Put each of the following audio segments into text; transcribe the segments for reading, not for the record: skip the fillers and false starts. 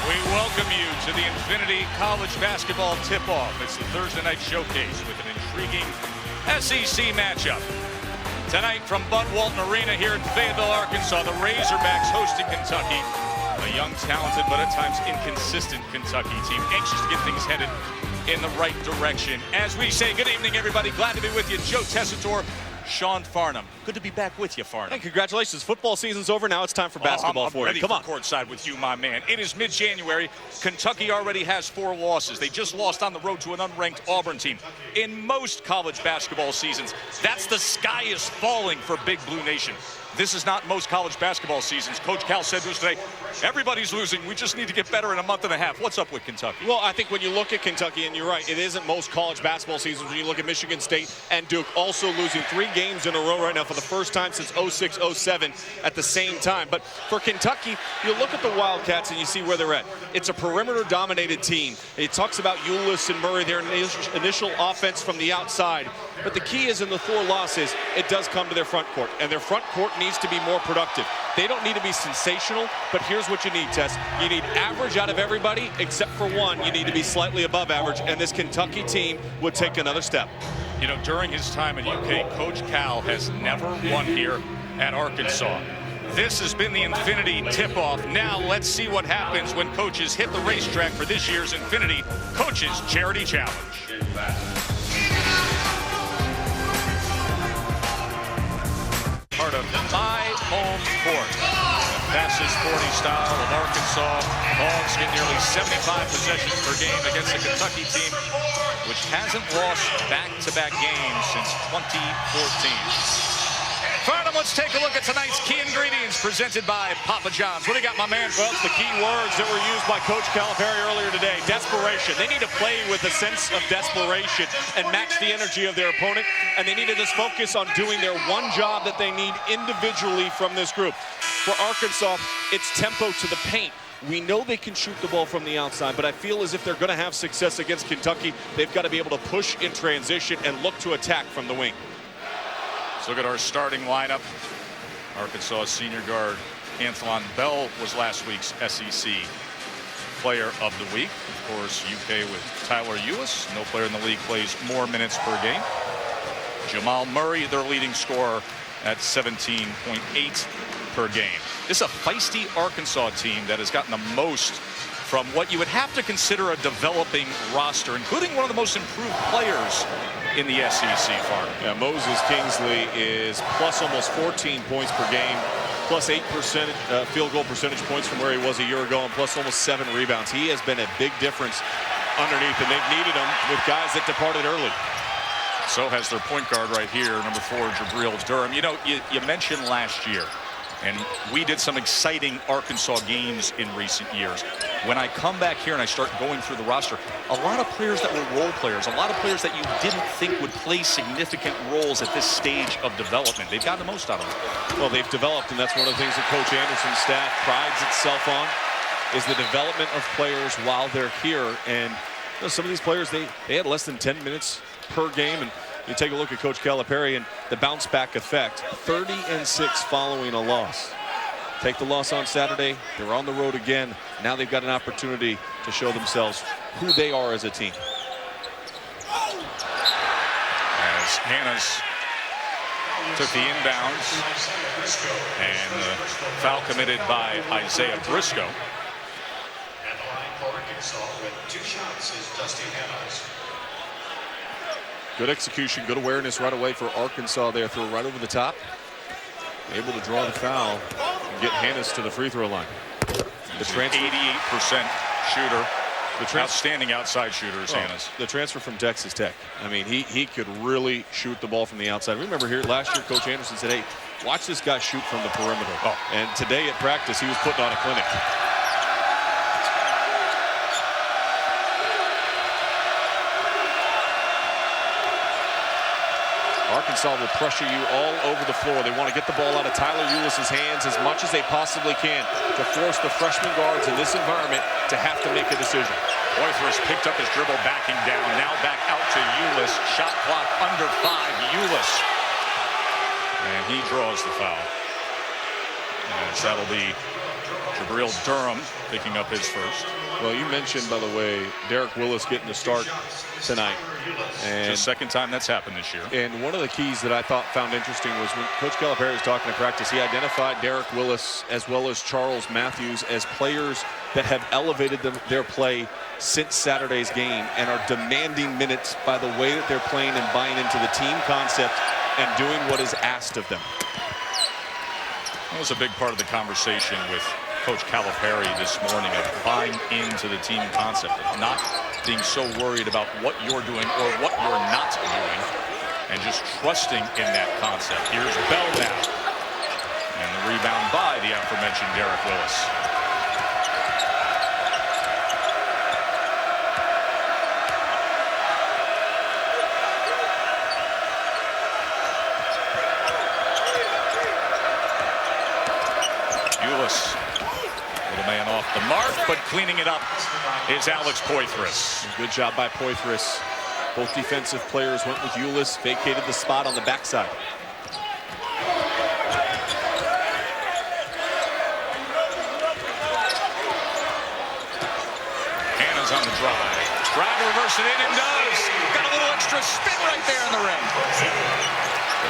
We welcome you to the Infinity College Basketball Tip-Off. It's the Thursday night showcase with an intriguing SEC matchup. Tonight from Bud Walton Arena here in Fayetteville, Arkansas, the Razorbacks hosting Kentucky. A young, talented, but at times inconsistent Kentucky team, anxious to get things headed in the right direction. As we say, good evening, everybody. Glad to be with you. Joe Tessitore, Sean Farnham. Good to be back with you, Farnham. Hey, congratulations. Football season's over. Now it's time for basketball I'm for ready you. Come on. Courtside with you, my man. It is mid-January. Kentucky already has 4 losses. They just lost on the road to an unranked Auburn team. In most college basketball seasons, that's the sky is falling for Big Blue Nation. This is not most college basketball seasons. Coach Cal said to us today, everybody's losing. We just need to get better in a month and a half. What's up with Kentucky? Well, I think when you look at Kentucky, and you're right, it isn't most college basketball seasons. When you look at Michigan State and Duke also losing 3 games in a row right now for the first time since 06-07 at the same time. But for Kentucky, you look at the Wildcats and you see where they're at. It's a perimeter-dominated team. It talks about Ulis and Murray, their initial offense from the outside. But the key is in the 4 losses, it does come to their front court. And their front court needs to be more productive. They don't need to be sensational, but here's what you need, Tess. You need average out of everybody except for one. You need to be slightly above average, and this Kentucky team would take another step. You know, during his time at UK, Coach Cal has never won here at Arkansas. This has been the Infinity Tip-Off. Now let's see what happens when coaches hit the racetrack for this year's Infinity Coaches Charity Challenge. Part of my home court. The fastest 40 style of Arkansas. Hogs get nearly 75 possessions per game against a Kentucky team which hasn't lost back-to-back games since 2014. Farnham, let's take a look at tonight's key ingredients presented by Papa John's. What do you got, my man? Well, it's the key words that were used by Coach Calipari earlier today. Desperation. They need to play with a sense of desperation and match the energy of their opponent. And they need to just focus on doing their one job that they need individually from this group. For Arkansas, it's tempo to the paint. We know they can shoot the ball from the outside, but I feel as if they're going to have success against Kentucky, they've got to be able to push in transition and look to attack from the wing. Let's look at our starting lineup. Arkansas senior guard Anthlon Bell was last week's SEC Player of the Week. Of course, UK with Tyler Ulis. No player in the league plays more minutes per game. Jamal Murray, their leading scorer at 17.8 per game. This is a feisty Arkansas team that has gotten the most from what you would have to consider a developing roster, including one of the most improved players in the SEC, Farnham. Yeah, Moses Kingsley is plus almost 14 points per game, plus 8% field goal percentage points from where he was a year ago, and plus almost 7 rebounds. He has been a big difference underneath, and they've needed him with guys that departed early. So has their point guard right here, number 4, Jabril Durham. You know, you mentioned last year, and we did some exciting Arkansas games in recent years. When I come back here and I start going through the roster, a lot of players that were role players, a lot of players that you didn't think would play significant roles at this stage of development. They've gotten the most out of them. Well, they've developed, and that's one of the things that Coach Anderson's staff prides itself on, is the development of players while they're here. And you know, some of these players, they had less than 10 minutes per game, and you take a look at Coach Calipari and the bounce back effect. 30-6 following a loss. Take the loss on Saturday. They're on the road again. Now they've got an opportunity to show themselves who they are as a team. As Hannes took the inbounds, and the foul committed by Isaiah Briscoe. At the line for Arkansas with 2 shots is Dusty Hannes. Good execution, good awareness right away for Arkansas there. Throw right over the top. Able to draw the foul and get Hannes to the free throw line. The transfer, 88% shooter. The outstanding outside shooter is Hannes. The transfer from Texas Tech. I mean, he could really shoot the ball from the outside. Remember here last year, Coach Anderson said, hey, watch this guy shoot from the perimeter. And today at practice, he was putting on a clinic. Arkansas will pressure you all over the floor. They want to get the ball out of Tyler Ulis' hands as much as they possibly can to force the freshman guards in this environment to have to make a decision. Boythorst picked up his dribble, backing down. Now back out to Ulis. Shot clock under 5. Ulis. And he draws the foul. As that'll be Jabril Durham picking up his first. Well, you mentioned, by the way, Derek Willis getting the start tonight. And It's the second time that's happened this year. And one of the keys that I found interesting was when Coach Calipari was talking in practice, he identified Derek Willis as well as Charles Matthews as players that have elevated their play since Saturday's game and are demanding minutes by the way that they're playing and buying into the team concept and doing what is asked of them. That was a big part of the conversation with Coach Calipari this morning, of buying into the team concept, of not being so worried about what you're doing or what you're not doing, and just trusting in that concept. Here's Bell now, and the rebound by the aforementioned Derek Willis. Ulis, little man off the mark, but cleaning it up is Alex Poythress. Good job by Poythress. Both defensive players went with Ulis, vacated the spot on the backside. Hannah's on the drive. Drive to reverse it in and does. Got a little extra spin right there in the rim.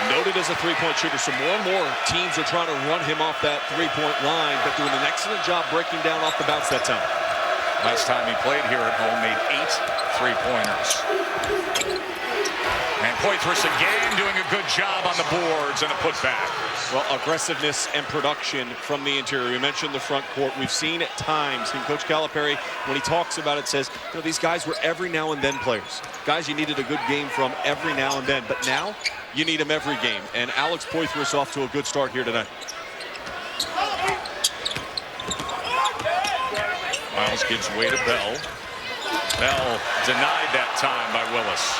Noted as a three-point shooter, so more and more teams are trying to run him off that three-point line, but doing an excellent job breaking down off the bounce that time. Last time he played here at home, made 8 three-pointers. And Poythress again doing a good job on the boards and a putback. Well, aggressiveness and production from the interior. We mentioned the front court. We've seen at times, and Coach Calipari, when he talks about it, says, you know, these guys were every now and then players. Guys you needed a good game from every now and then, but now you need them every game. And Alex Poythress off to a good start here tonight. Miles gives way to Bell. Bell denied that time by Willis.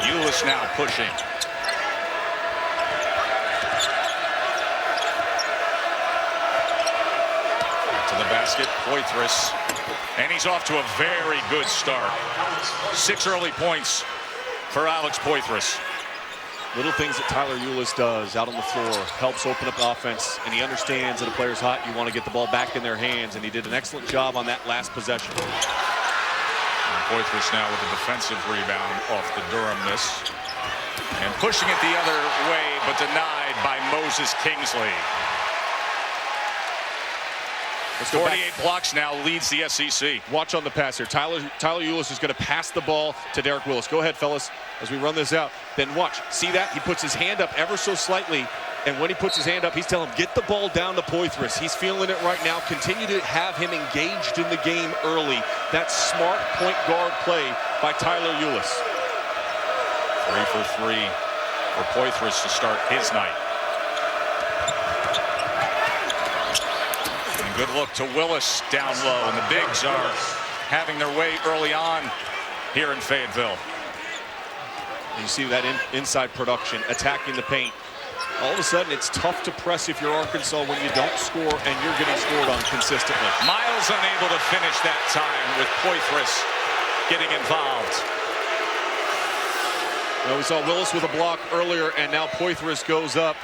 Ulis now pushing. To the basket, Poythress. And he's off to a very good start. 6 early points for Alex Poythress. Little things that Tyler Ulis does out on the floor helps open up the offense, and he understands that a player's hot. You want to get the ball back in their hands, and he did an excellent job on that last possession. And Poythress now with a defensive rebound off the Durham miss. And pushing it the other way, but denied by Moses Kingsley. 48 blocks now, leads the SEC. Watch on the pass here. Tyler Ulis is going to pass the ball to Derek Willis. Go ahead, fellas, as we run this out. Then watch. See that? He puts his hand up ever so slightly, and when he puts his hand up, he's telling him, get the ball down to Poythress. He's feeling it right now. Continue to have him engaged in the game early. That's smart point guard play by Tyler Ulis. 3 for 3 for Poythress to start his night. Good look to Willis down low, and the bigs are having their way early on here in Fayetteville. You see that inside production, attacking the paint. All of a sudden, it's tough to press if you're Arkansas when you don't score and you're getting scored on consistently. Miles unable to finish that time with Poythress getting involved. Well, we saw Willis with a block earlier, and now Poythress goes up.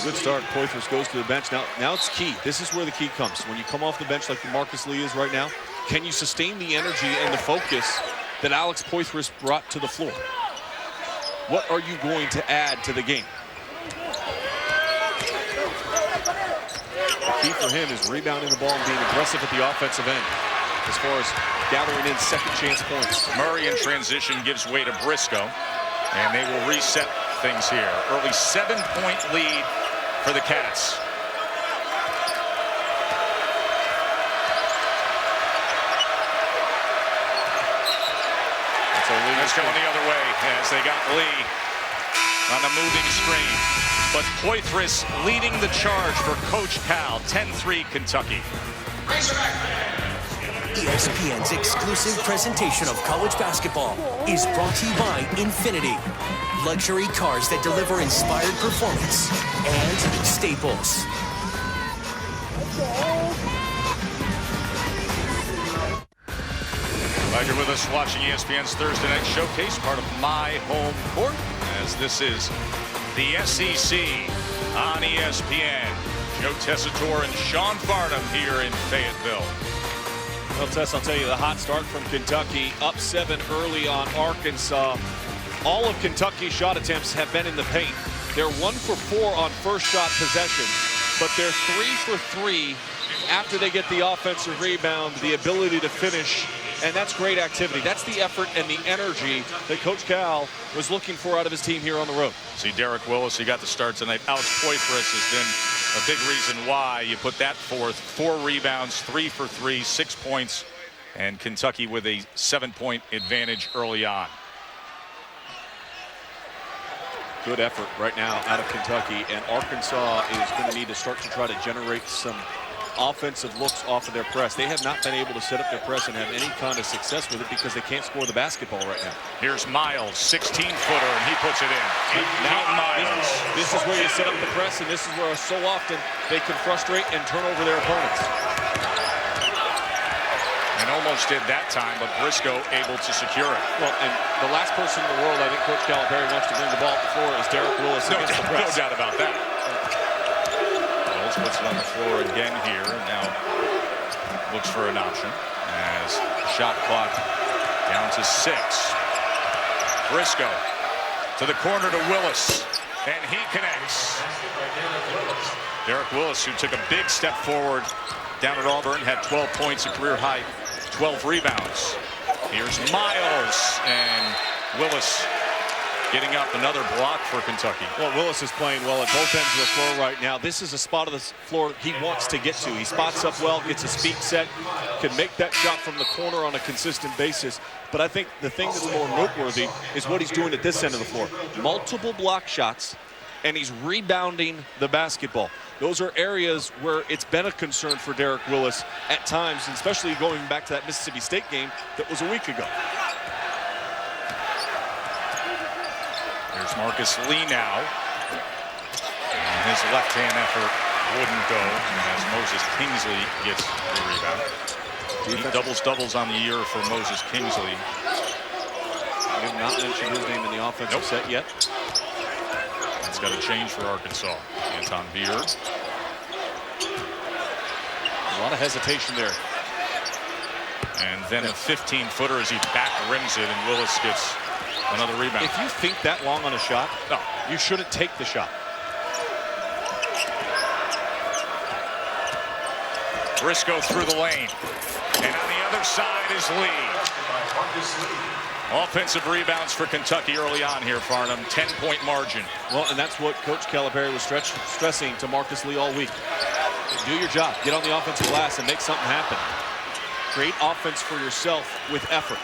Good start. Poythress goes to the bench. Now it's key. This is where the key comes. When you come off the bench like Marcus Lee is right now, can you sustain the energy and the focus that Alex Poythress brought to the floor? What are you going to add to the game? The key for him is rebounding the ball and being aggressive at the offensive end as far as gathering in second chance points. Murray in transition gives way to Briscoe, and they will reset things here. Early 7-point lead for the Cats. It's going the other way as they got Lee on a moving screen. But Poythress leading the charge for Coach Cal. 10-3 Kentucky. ESPN's exclusive presentation of college basketball is brought to you by Infinity. Luxury cars that deliver inspired performance, and Staples. Glad you're with us watching ESPN's Thursday Night Showcase, part of My Home Court, as as this is the SEC on ESPN. Joe Tessitore and Sean Farnham here in Fayetteville. Well, Tess, I'll tell you, the hot start from Kentucky, up 7 early on Arkansas. All of Kentucky's shot attempts have been in the paint. They're 1 for 4 on first shot possession, but they're 3 for 3 after they get the offensive rebound, the ability to finish, and that's great activity. That's the effort and the energy that Coach Cal was looking for out of his team here on the road. See, Derek Willis, he got the start tonight. Alex Poitras has been a big reason why you put that forth. 4 rebounds, 3 for 3, 6 points, and Kentucky with a 7-point advantage early on. Good effort right now out of Kentucky, and Arkansas is going to need to start to try to generate some offensive looks off of their press. They have not been able to set up their press and have any kind of success with it because they can't score the basketball right now. Here's Miles, 16-footer, and he puts it in. Now Miles. This is where you set up the press, and this is where so often they can frustrate and turn over their opponents. And almost did that time, but Briscoe able to secure it. Well, and the last person in the world I think Coach Calipari wants to bring the ball to the floor is Derek Willis against the press. No doubt about that. Willis puts it on the floor again here, and now looks for an option as shot clock down to 6. Briscoe to the corner to Willis, and he connects. Derek Willis, who took a big step forward down at Auburn, had 12 points, a career high 12 rebounds. Here's Miles, and Willis getting up another block for Kentucky. Well, Willis is playing well at both ends of the floor right now. This is a spot of the floor he wants to get to. He spots up well, gets his feet set, can make that shot from the corner on a consistent basis. But I think the thing that's more noteworthy is what he's doing at this end of the floor. Multiple block shots, and he's rebounding the basketball. Those are areas where it's been a concern for Derek Willis at times, especially going back to that Mississippi State game that was a week ago. There's Marcus Lee now. And his left-hand effort wouldn't go as Moses Kingsley gets the rebound. He doubles on the year for Moses Kingsley. I have not mentioned his name in the offensive set yet. That's got to change for Arkansas. Anton Beard. A lot of hesitation there. And then a 15-footer as he back rims it, and Willis gets another rebound. If you think that long on a shot, you shouldn't take the shot. Briscoe through the lane. And on the other side is Lee. Offensive rebounds for Kentucky early on here, Farnham. 10-point margin. Well, and that's what Coach Calipari was stressing to Marcus Lee all week. Do your job. Get on the offensive glass and make something happen. Create offense for yourself with effort.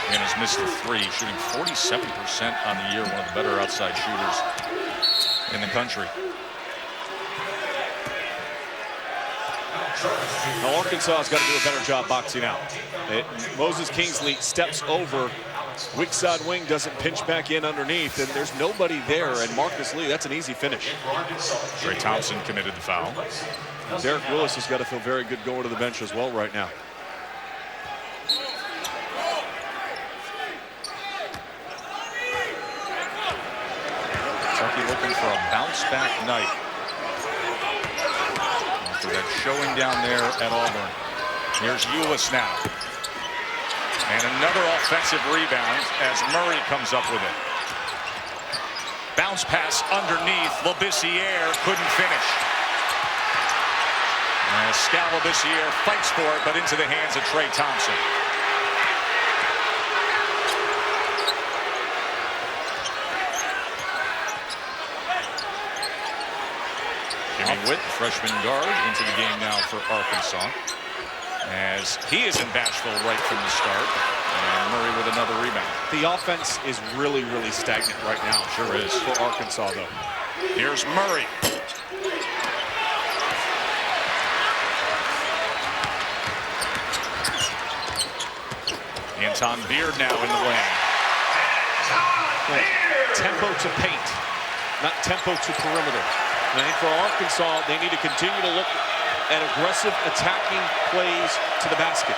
And has missed a 3, shooting 47% on the year, one of the better outside shooters in the country. Now Arkansas has got to do a better job boxing out. Moses Kingsley steps over. Weak side wing doesn't pinch back in underneath, and there's nobody there. And Marcus Lee, that's an easy finish. Trey Thompson committed the foul. Derek Willis has got to feel very good going to the bench as well right now. Kentucky looking for a bounce-back night after that showing down there at Auburn. Here's Ulis now. And another offensive rebound as Murray comes up with it. Bounce pass underneath. Labissiere couldn't finish. As Skal Labissiere fights for it, but into the hands of Trey Thompson. Jimmy Witt, freshman guard, into the game now for Arkansas. As he isn't bashful right from the start. And Murray with another rebound. The offense is really, really stagnant right now. Sure is. For Arkansas, though. Here's Murray. Anton Beard now in the lane. Tempo to paint, not tempo to perimeter. And I think for Arkansas, they need to continue to look at aggressive attacking plays to the basket.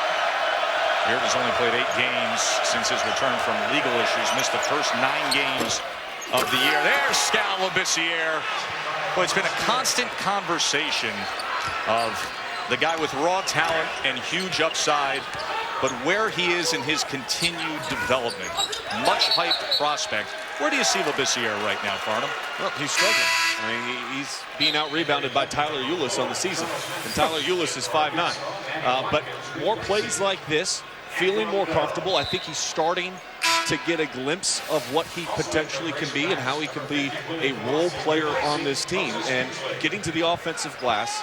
Beard has only played 8 games since his return from legal issues. Missed the first 9 games of the year. There's Skal Labissiere. Well, it's been a constant conversation of the guy with raw talent and huge upside, but where he is in his continued development. Much hyped prospect. Where do you see Labissiere right now, Farnham? Well, he's struggling. I mean, he's being out-rebounded by Tyler Ulis on the season. And Tyler Ulis is 5'9". But more plays like this, feeling more comfortable. I think he's starting to get a glimpse of what he potentially can be and how he can be a role player on this team. And getting to the offensive glass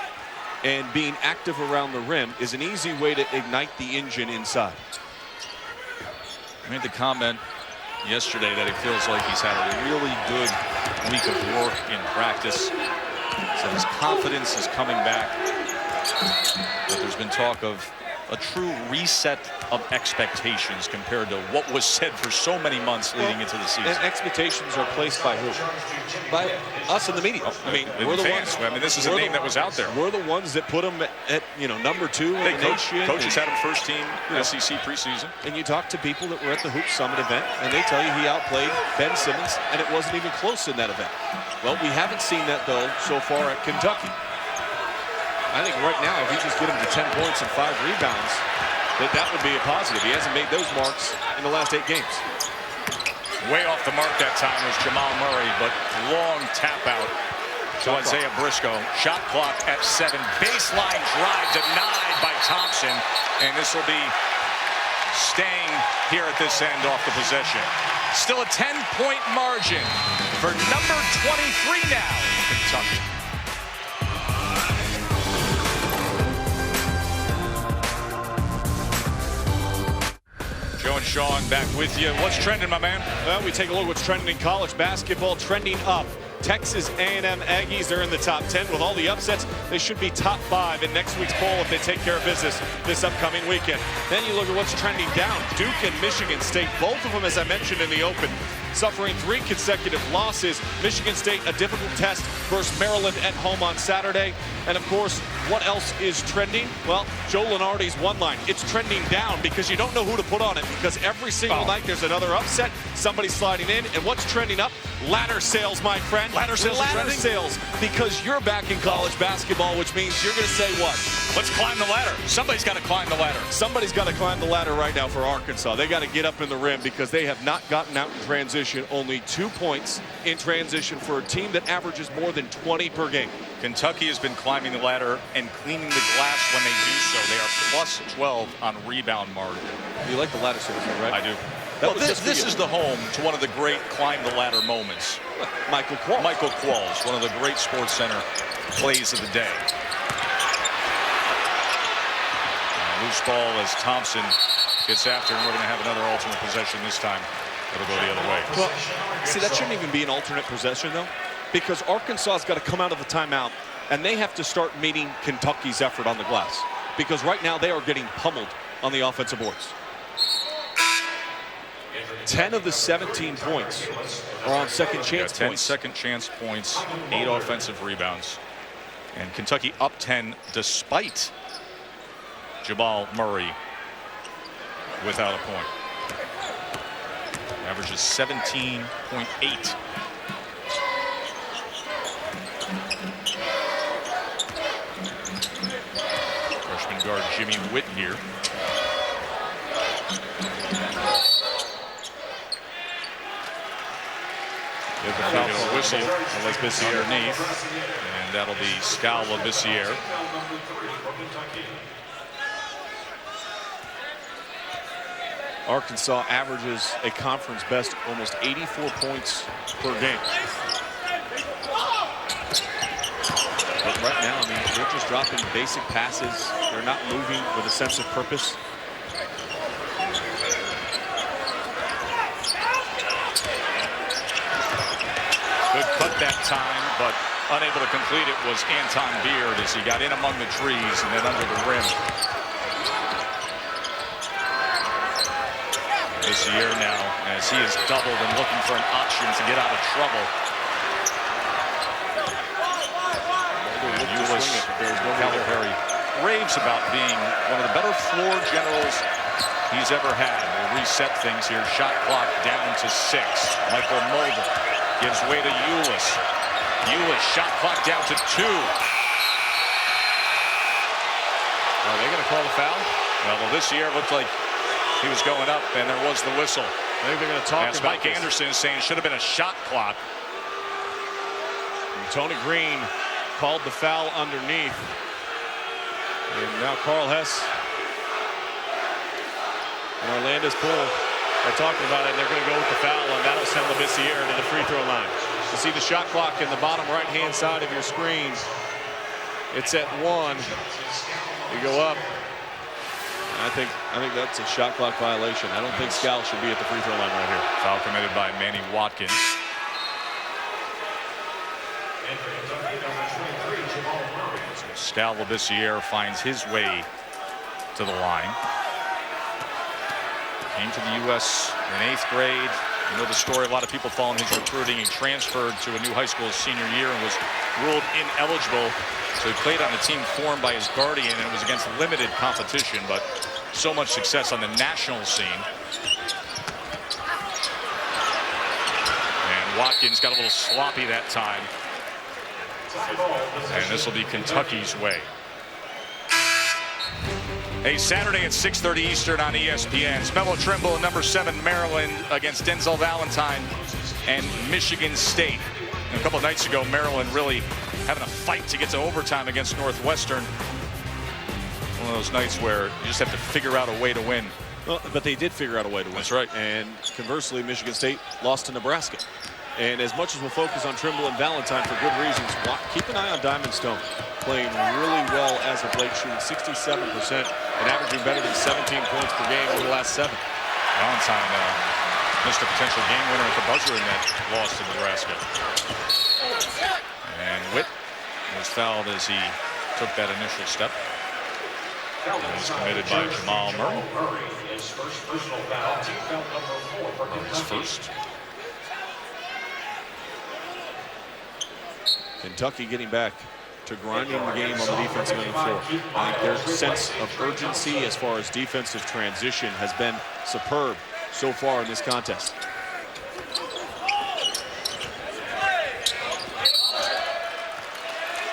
and being active around the rim is an easy way to ignite the engine inside. I made the comment yesterday that he feels like he's had a really good week of work in practice. So his confidence is coming back. But there's been talk of a true reset of expectations compared to what was said for so many months leading into the season. And expectations are placed by who? By us in the media. I mean, we're the fans. ones. I mean, this is a name that was out there. We're the ones that put him at number 2 in the nation. Coaches had him first team SEC preseason. And you talk to people that were at the Hoop Summit event, and they tell you he outplayed Ben Simmons, and it wasn't even close in that event. Well, we haven't seen that, though, so far at Kentucky. I think right now, if he just get him to 10 points and 5 rebounds, that would be a positive. He hasn't made those marks in the last 8 games. Way off the mark that time was Jamal Murray, but long tap out to Isaiah Briscoe. Shot clock at 7. Baseline drive denied by Thompson, and this will be staying here at this end off the possession. Still a 10-point margin for number 23 now, Kentucky. Joe and Sean back with you. What's trending, my man? Well, we take a look at what's trending in college basketball. Trending up. Texas A&M Aggies, they're in the top 10. With all the upsets, they should be top 5 in next week's poll if they take care of business this upcoming weekend. Then you look at what's trending down. Duke and Michigan State, both of them, as I mentioned in the open, suffering 3 consecutive losses. Michigan State, a difficult test versus Maryland at home on Saturday. And, of course, what else is trending? Well, Joe Lunardi's one line. It's trending down because you don't know who to put on it, because every single night there's another upset, somebody sliding in. And what's trending up? Ladder sales, my friend. Ladder sales, because you're back in college basketball, which means you're going to say what? Let's climb the ladder. Somebody's got to climb the ladder. Somebody's got to climb the ladder right now for Arkansas. They got to get up in the rim because they have not gotten out in transition. Only 2 points in transition for a team that averages more than 20 per game. Kentucky has been climbing the ladder and cleaning the glass when they do so. They are plus 12 on rebound margin. You like the ladder sales, right? I do. Well, this is the home to one of the great climb the ladder moments. Michael Qualls. Michael Qualls, one of the great Sports Center plays of the day. Loose ball as Thompson gets after, and we're going to have another alternate possession this time. It'll go the other way. Well, see, that shouldn't even be an alternate possession, though, because Arkansas's got to come out of the timeout, and they have to start meeting Kentucky's effort on the glass, because right now they are getting pummeled on the offensive boards. 10 of the 17 points are on second chance 10 points. second chance points, 8 offensive rebounds. And Kentucky up 10 despite Jamal Murray without a point. Averages 17.8. Freshman guard Jimmy Whitt here. Get a whistle underneath, and that'll be Skal Labissiere. Arkansas averages a conference best almost 84 points per game. But right now, I mean, they're just dropping basic passes. They're not moving with a sense of purpose. Good cut that time, but unable to complete it was Anton Beard as he got in among the trees and then under the rim. This year now, as he is doubled and looking for an option to get out of trouble. Ulis Calipari raves about being one of the better floor generals he's ever had. We'll reset things here. Shot clock down to 6. Michael Mulder gives way to Ulis. Ulis, shot clock down to 2. Are they going to call the foul? Well, this year looked like he was going up, and there was the whistle. I think they're going to talk As about Mike this. Anderson is saying, it should have been a shot clock. And Tony Green called the foul underneath. And now Carl Hess and Orlando's Pool are talking about it, and they're going to go with the foul, and that'll send Labissiere to the free throw line. You see the shot clock in the bottom right-hand side of your screen. It's at 1. You go up. I think that's a shot clock violation. I don't think Skal should be at the free throw line right here. Foul committed by Manny Watkins. So Skal Labissiere finds his way to the line. Came to the U.S. in 8th grade. You know the story, a lot of people following his recruiting. He transferred to a new high school his senior year and was ruled ineligible. So he played on a team formed by his guardian, and it was against limited competition, but so much success on the national scene. And Watkins got a little sloppy that time. And this will be Kentucky's way. A Saturday at 6:30 Eastern on ESPN's Melo Trimble, number 7 Maryland against Denzel Valentine and Michigan State. And a couple of nights ago, Maryland really having a fight to get to overtime against Northwestern. One of those nights where you just have to figure out a way to win. Well, but they did figure out a way to win. That's right. And conversely, Michigan State lost to Nebraska. And as much as we'll focus on Trimble and Valentine for good reasons, keep an eye on Diamond Stone. Playing really well as of late, shooting 67% and averaging better than 17 points per game over the last 7. Valentine missed a potential game winner at the buzzer in that loss to Nebraska. And Witt was fouled as he took that initial step. And was committed by Jamal Murray. His first personal foul, team foul number 4 for His Kentucky. first. Kentucky getting back to grinding the game on the defensive end of the floor. I think their sense of urgency as far as defensive transition has been superb so far in this contest.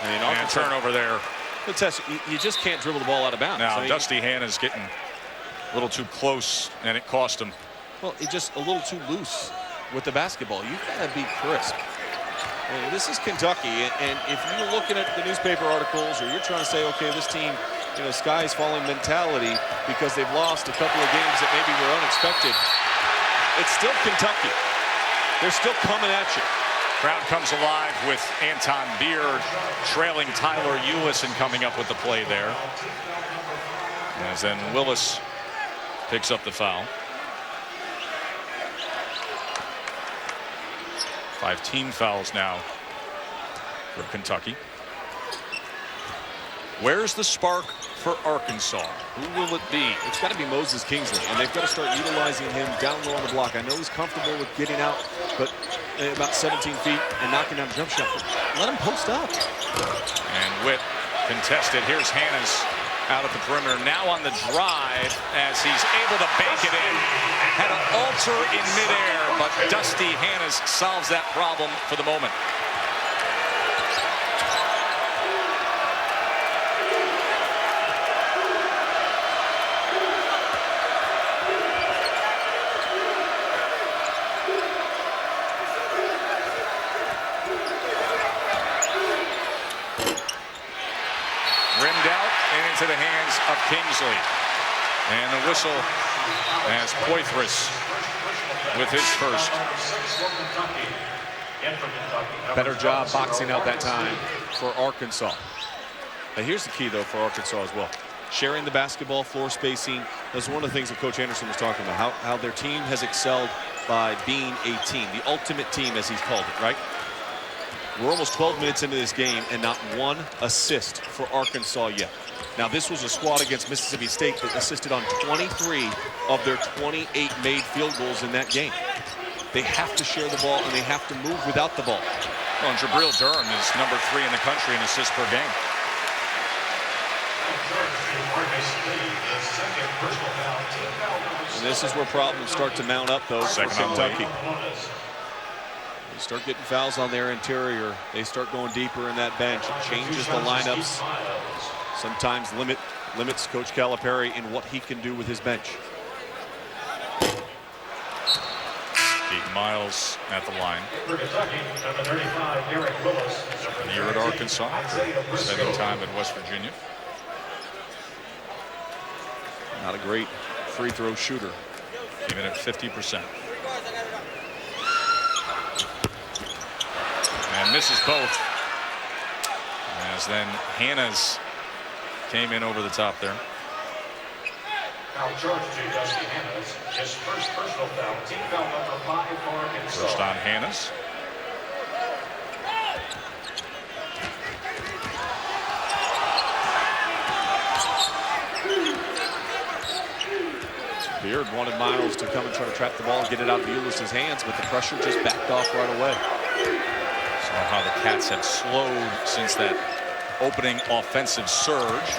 And turnover there. The test, you just can't dribble the ball out of bounds. Now, I mean, Dusty Hannah's getting a little too close, and it cost him. well, it's just a little too loose with the basketball. You've got to be crisp. I mean, this is Kentucky, and if you're looking at the newspaper articles or you're trying to say, okay, this team, you know, sky is falling mentality because they've lost a couple of games that maybe were unexpected, it's still Kentucky. They're still coming at you. Crowd comes alive with Anton Beard trailing Tyler Ulis and coming up with the play there. As then Willis picks up the foul. 5 team fouls now for Kentucky. Where's the spark for Arkansas? Who will it be? It's got to be Moses Kingsley, and they've got to start utilizing him down low on the block. I know he's comfortable with getting out, but about 17 feet and knocking down the jump shot. Let him post up. And Witt contested. Here's Hannes out at the perimeter. Now on the drive as he's able to bank it in. Had an alter in midair, but Dusty Hannes solves that problem for the moment. Rimmed out and into the hands of Kingsley. And the whistle as Poitras with his first. Better job boxing out that time for Arkansas. Now here's the key, though, for Arkansas as well. Sharing the basketball, floor spacing. That's one of the things that Coach Anderson was talking about, how their team has excelled by being a team, the ultimate team, as he's called it, right? We're almost 12 minutes into this game and not one assist for Arkansas yet. Now, this was a squad against Mississippi State that assisted on 23 of their 28 made field goals in that game. They have to share the ball, and they have to move without the ball. Well, and Jabril Durham is number 3 in the country in assists per game. And this is where problems start to mount up, though, for Second on Kentucky. late. They start getting fouls on their interior. They start going deeper in that bench. It changes the lineups. Sometimes limits Coach Calipari in what he can do with his bench. Keith Miles at the line. For Kentucky, number 35, Derek Willis. Year at Arkansas, spending time at West Virginia. Not a great free throw shooter. Even at 50%. And misses both. As then Hannah's came in over the top there. Foul charge to Dusty Hannahs. His first personal foul. Team foul number 5 for Arkansas. First on Hannah's. Beard wanted Miles to come and try to trap the ball and get it out of Ulis's hands, but the pressure just backed off right away. Saw how the Cats have slowed since that opening offensive surge.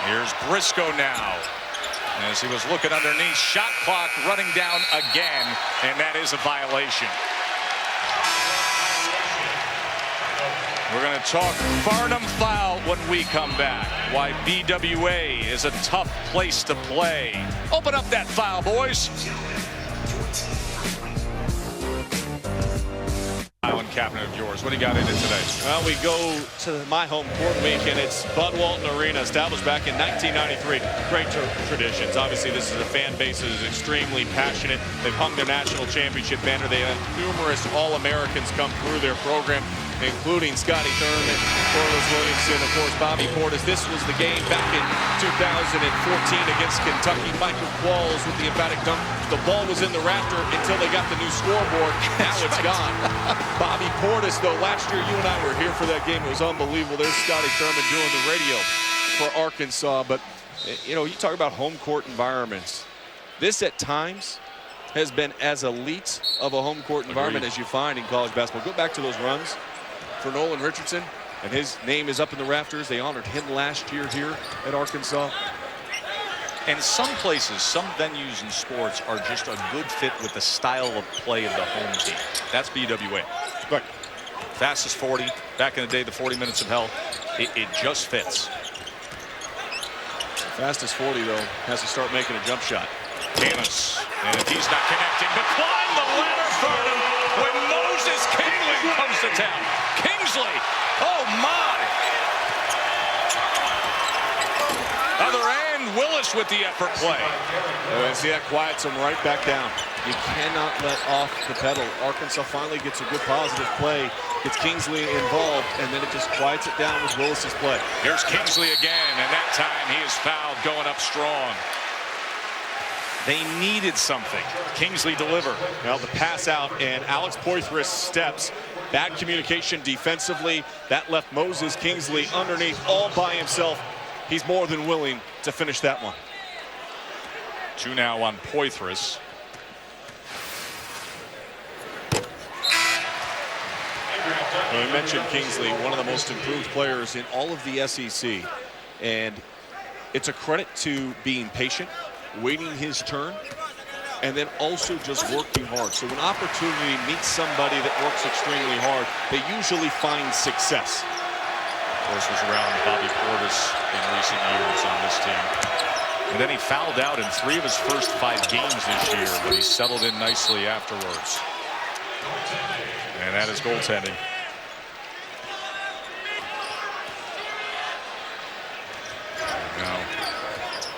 Here's Briscoe now. As he was looking underneath, shot clock running down again, and that is a violation. We're going to talk Farnham foul when we come back. Why BWA is a tough place to play. Open up that foul, boys. Island cabinet of yours. What do you got in it today? Well, we go to my home court week, and it's Bud Walton Arena, established back in 1993. Great traditions. Obviously, this is a fan base that is extremely passionate. They've hung their national championship banner. They have numerous All-Americans come through their program, including Scotty Thurman, Corliss Williamson, of course, Bobby Portis. This was the game back in 2014 against Kentucky. Michael Qualls with the emphatic dunk. The ball was in the rafter until they got the new scoreboard. Now it's gone. Bobby Portis, though, last year you and I were here for that game. It was unbelievable. There's Scotty Thurman doing the radio for Arkansas. But, you know, you talk about home court environments. This at times has been as elite of a home court environment as you find in college basketball. Go back to those runs for Nolan Richardson, and his name is up in the rafters. They honored him last year here at Arkansas. And some places, some venues in sports are just a good fit with the style of play of the home team. That's BWA. Right. Fastest 40. Back in the day, the 40 minutes of hell. It just fits. Fastest 40, though, has to start making a jump shot. Tanis. And if he's not connecting, but climb the ladder, Farnham, when Moses Kingsley comes to town. Kingsley. Oh, my. Other end, Willis with the effort play. And see, that quiets him right back down. You cannot let off the pedal. Arkansas finally gets a good positive play, gets Kingsley involved, and then it just quiets it down with Willis's play. Here's Kingsley again, and that time he is fouled going up strong. They needed something. Kingsley delivered. Well, the pass out, and Alex Poythress steps. Bad communication defensively. That left Moses Kingsley underneath all by himself. He's more than willing to finish that one. 2 now on Poythress. Well, we mentioned Kingsley, one of the most improved players in all of the SEC. And it's a credit to being patient, waiting his turn, and then also just working hard. So when opportunity meets somebody that works extremely hard, they usually find success. Of course, was around Bobby Portis in recent years on this team. And then he fouled out in 3 of his first 5 games this year, but he settled in nicely afterwards. And that is goaltending. Now,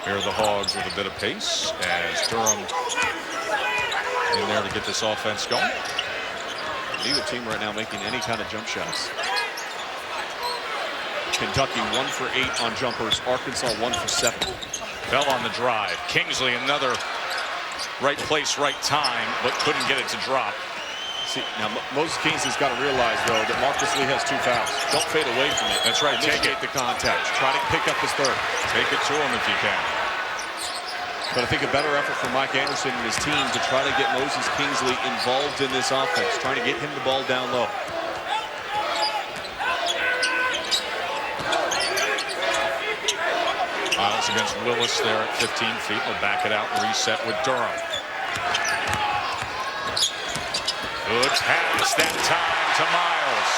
here are the Hogs with a bit of pace as Durham in there to get this offense going. Neither team right now making any kind of jump shots. Kentucky 1 for 8 on jumpers. Arkansas 1 for 7. Bell on the drive. Kingsley another right place, right time, but couldn't get it to drop. See, now Moses Kingsley's got to realize, though, that Marcus Lee has 2 fouls. Don't fade away from it. That's right. Initiate the contact. Try to pick up his third. Take it to him if you can. But I think a better effort from Mike Anderson and his team to try to get Moses Kingsley involved in this offense, trying to get him the ball down low. Miles against Willis there at 15 feet. We'll back it out and reset with Durham. Good pass that time to Miles.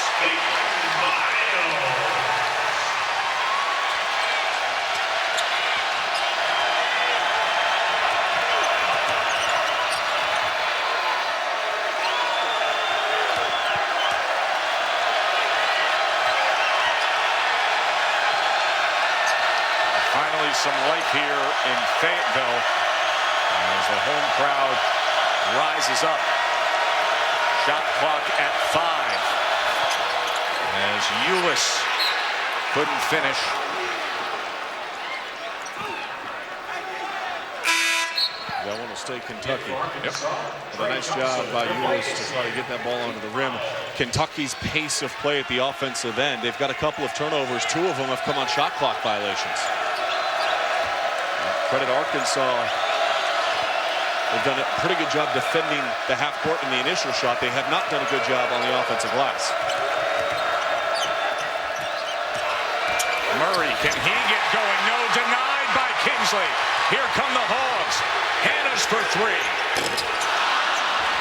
Finally, some life here in Fayetteville as the home crowd rises up. Shot clock at 5 as Ulis couldn't finish. That one will stay Kentucky. Yep. A nice job by Ulis to try to get that ball onto the rim. Kentucky's pace of play at the offensive end. They've got a couple of turnovers. 2 of them have come on shot clock violations. Credit Arkansas. They've done a pretty good job defending the half court in the initial shot. They have not done a good job on the offensive glass. Murray, can he get going? No, denied by Kingsley. Here come the Hogs. Hannah's for 3.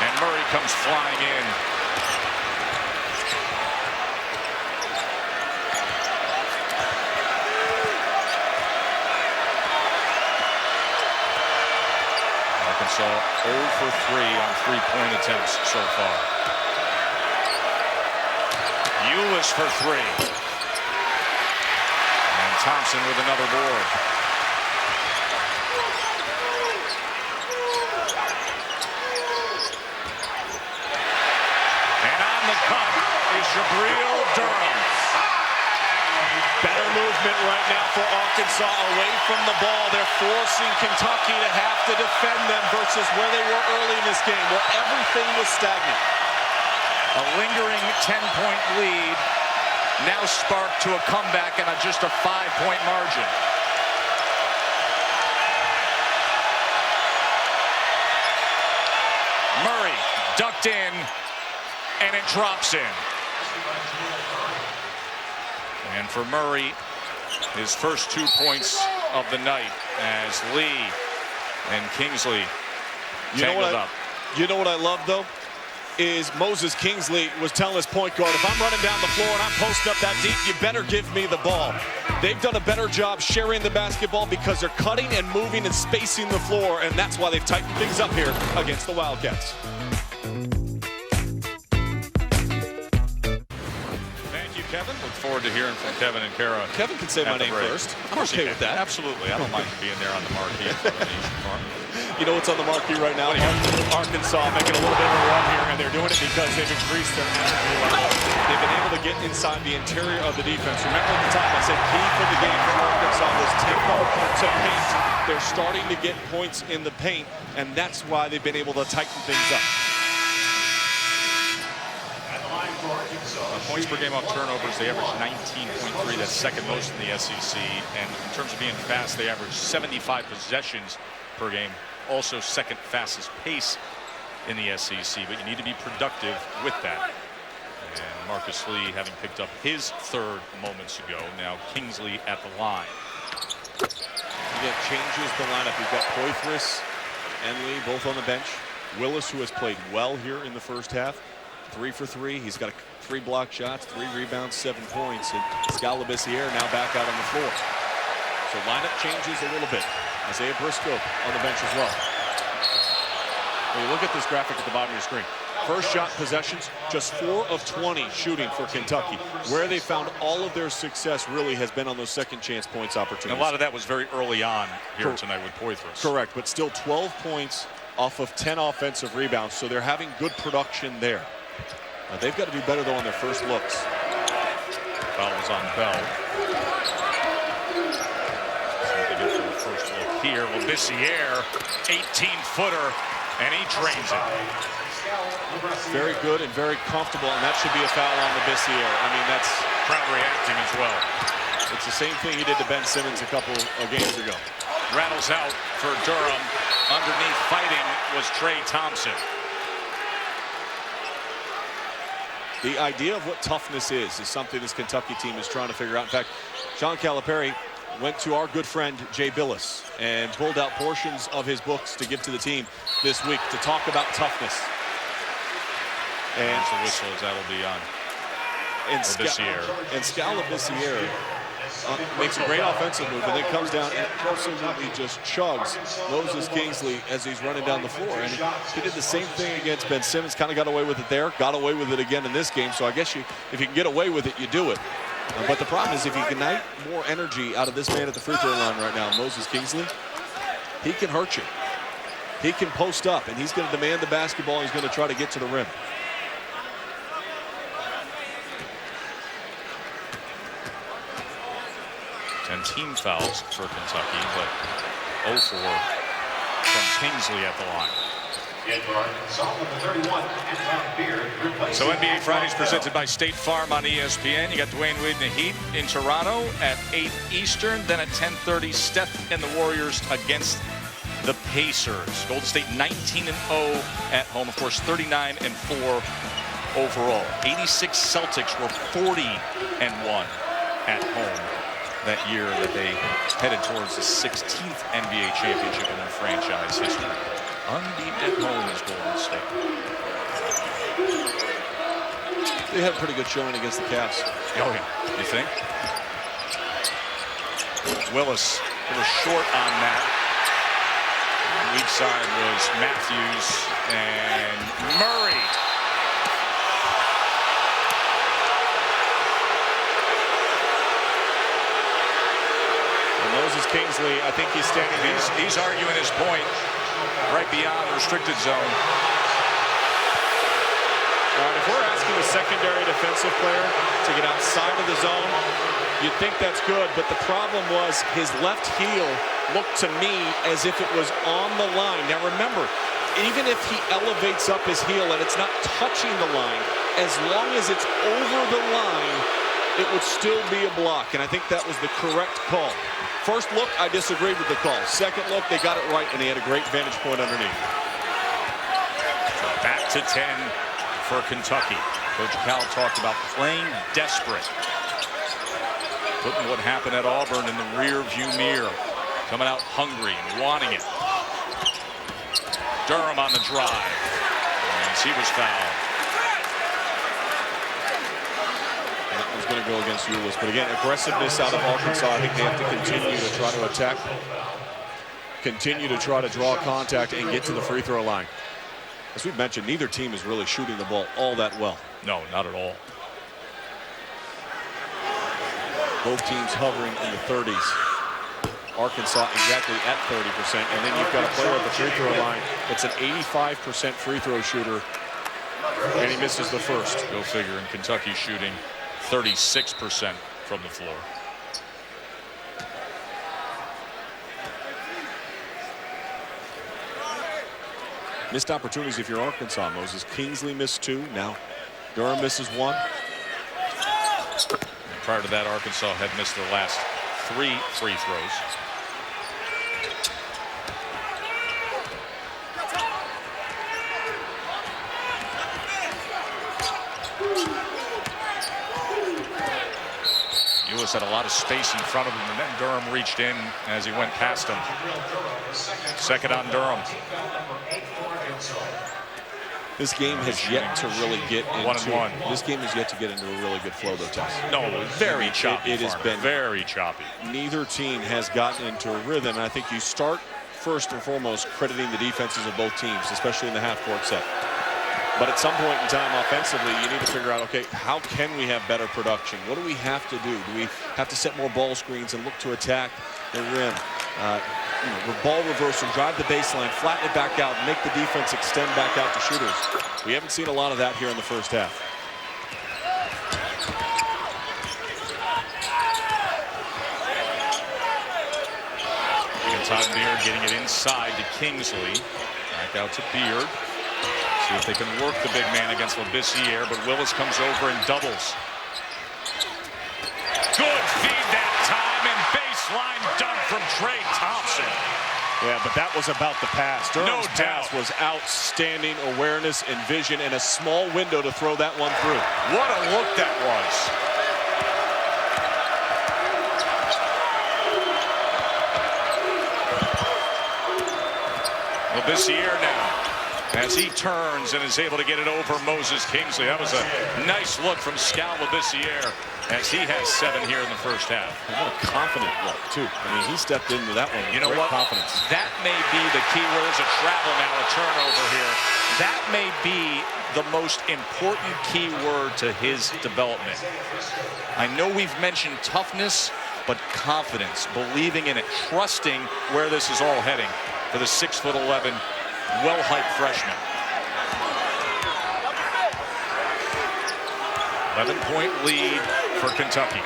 And Murray comes flying in. Arkansas 0 for 3 on 3-point attempts so far. Ulis for 3. And Thompson with another board. And on the cut is Jabril Durham. Better movement right now for Arkansas away from the ball. They're forcing Kentucky to have to defend them versus where they were early in this game, where everything was stagnant. A lingering 10-point lead now sparked to a comeback and just a 5-point margin. Murray ducked in, and it drops in. And for Murray, his first 2 points of the night as Lee and Kingsley tangled up. You know what I love, though, is Moses Kingsley was telling his point guard, if I'm running down the floor and I'm posting up that deep, you better give me the ball. They've done a better job sharing the basketball because they're cutting and moving and spacing the floor, and that's why they've tightened things up here against the Wildcats. Kevin, look forward to hearing from Kevin and Kara. Kevin can say my name first. I'm okay with that. Absolutely. I don't mind being there on the marquee in front of the You know what's on the marquee right now? Arkansas making a little bit of a run here, and they're doing it because they've increased their energy level. They've been able to get inside the interior of the defense. Remember at the time I said key for the game for Arkansas was tempo to paint. They're starting to get points in the paint, and that's why they've been able to tighten things up. Points per game off turnovers, they average 19.3. That's second most in the SEC. And in terms of being fast, they average 75 possessions per game. Also second fastest pace in the SEC. But you need to be productive with that. And Marcus Lee having picked up his 3rd moments ago. Now Kingsley at the line. Again, changes the lineup. You've got Poythress and Lee both on the bench. Willis, who has played well here in the first half. 3 for 3. He's got 3 block shots, 3 rebounds, 7 points. And Scott Labissiere now back out on the floor. So lineup changes a little bit. Isaiah Briscoe on the bench as well. When you look at this graphic at the bottom of your screen, first shot possessions, just 4 of 20 shooting for Kentucky. Where they found all of their success really has been on those second chance points opportunities. And a lot of that was very early on here tonight with Poythress. Correct, but still 12 points off of 10 offensive rebounds. So they're having good production there. They've got to do better, though, on their first looks. Foul was on Bell. So they get for the first look here. Labissiere, 18-footer, and he drains it. Very good and very comfortable, and that should be a foul on Labissiere. I mean, that's... Crowd reacting as well. It's the same thing he did to Ben Simmons a couple of games ago. Rattles out for Durham. Underneath fighting was Trey Thompson. The idea of what toughness is something this Kentucky team is trying to figure out. In fact, Sean Calipari went to our good friend Jay Billis and pulled out portions of his books to give to the team this week to talk about toughness. And the whistle as that'll be on. And Skal Labissiere makes a great offensive move, and then comes down and absolutely just chugs Moses Kingsley as he's running down the floor. And he did the same thing against Ben Simmons, kind of got away with it there, got away with it again in this game. So I guess if you can get away with it, you do it. But the problem is if you ignite more energy out of this man at the free throw line right now, Moses Kingsley, he can hurt you. He can post up, and he's going to demand the basketball, and he's going to try to get to the rim. And team fouls for Kentucky, but 0 for from Kingsley at the line. So NBA Fridays presented by State Farm on ESPN. You got Dwayne Wade and the Heat in Toronto at 8 Eastern. Then at 10:30, Steph and the Warriors against the Pacers. Golden State 19-0 at home. Of course, 39-4 overall. 86 Celtics were 40-1 at home that year that they headed towards the 16th NBA championship in their franchise history. Unbeaten at home is Golden State. They had a pretty good showing against the Cavs. Oh, yeah. You think? Willis a little short on that. The weak side was Matthews and Murray. And Moses Kingsley, I think he's standing there. He's arguing his point right beyond the restricted zone. All right, if we're asking a secondary defensive player to get outside of the zone, you'd think that's good, but the problem was his left heel looked to me as if it was on the line. Now remember, even if he elevates up his heel and it's not touching the line, as long as it's over the line, it would still be a block, and I think that was the correct call. First look, I disagreed with the call. Second look, they got it right, and they had a great vantage point underneath. So back to 10 for Kentucky. Coach Cal talked about playing desperate. Putting what happened at Auburn in the rear view mirror. Coming out hungry and wanting it. Durham on the drive. And he was fouled. That was going to go against Ulis. But again, aggressiveness out of Arkansas. I think they have to continue to try to attack. Continue to try to draw contact and get to the free throw line. As we've mentioned, neither team is really shooting the ball all that well. No, not at all. Both teams hovering in the 30s. Arkansas exactly at 30%. And then you've got a player at the free throw line that's an 85% free throw shooter. And he misses the first. Go figure. And Kentucky shooting 36% from the floor. Missed opportunities if you're Arkansas. Moses Kingsley missed 2. Now Durham misses 1. And prior to that, Arkansas had missed their last 3 free throws. Ulis had a lot of space in front of him, and then Durham reached in as he went past him. Second on Durham. This game has yet to really get into 1-1. This game has yet to get into a really good flow, though, Tess. No, very choppy. It has been very choppy. Neither team has gotten into a rhythm. And I think you start first and foremost crediting the defenses of both teams, especially in the half-court set. But at some point in time, offensively, you need to figure out, okay, how can we have better production? What do we have to do? Do we have to set more ball screens and look to attack the rim? Ball reversal, drive the baseline, flatten it back out, make the defense extend back out to shooters. We haven't seen a lot of that here in the first half. Todd Beard getting it inside to Kingsley. Back out to Beard. See if they can work the big man against Labissiere, but Willis comes over and doubles. Good feed that time, and baseline dunk from Trey Thompson. Yeah, but that was about the pass. Durham's doubt. pass was outstanding awareness and vision and a small window to throw that one through. What a look that was. Labissiere now, as he turns and is able to get it over Moses Kingsley. That was a nice look from Skal Labissiere, as he has 7 here in the first half. And what a confident look, too. I mean, he stepped into that one with You know great what? confidence. That may be the key word. There's a travel now, a turnover here. That may be the most important key word to his development. I know we've mentioned toughness, but confidence, believing in it, trusting where this is all heading for the 6'11", well-hyped freshman. 11-point lead for Kentucky.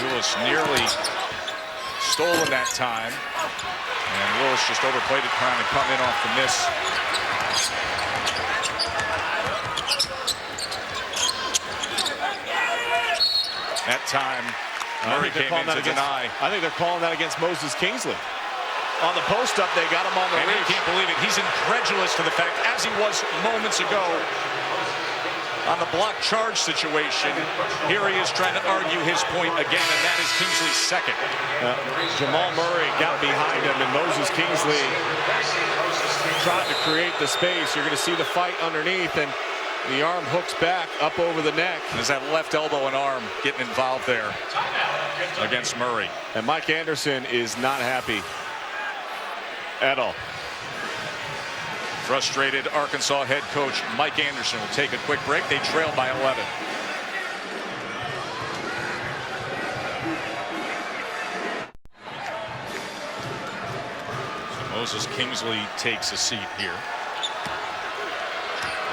Lewis nearly stolen that time, and Lewis just overplayed it, trying to come in off the miss. That time, Murray came in to deny. I think they're calling that against Moses Kingsley. On the post-up, they got him on the And he reach. can't believe it. He's incredulous to the fact, as he was moments ago on the block charge situation. Here he is trying to argue his point again, and that is Kingsley's second. Jamal Murray got behind him, and Moses Kingsley tried to create the space. You're going to see the fight underneath, and the arm hooks back up over the neck. There's that left elbow and arm getting involved there against Murray. And Mike Anderson is not happy at all. Frustrated Arkansas head coach Mike Anderson will take a quick break. They trail by 11. So Moses Kingsley takes a seat here.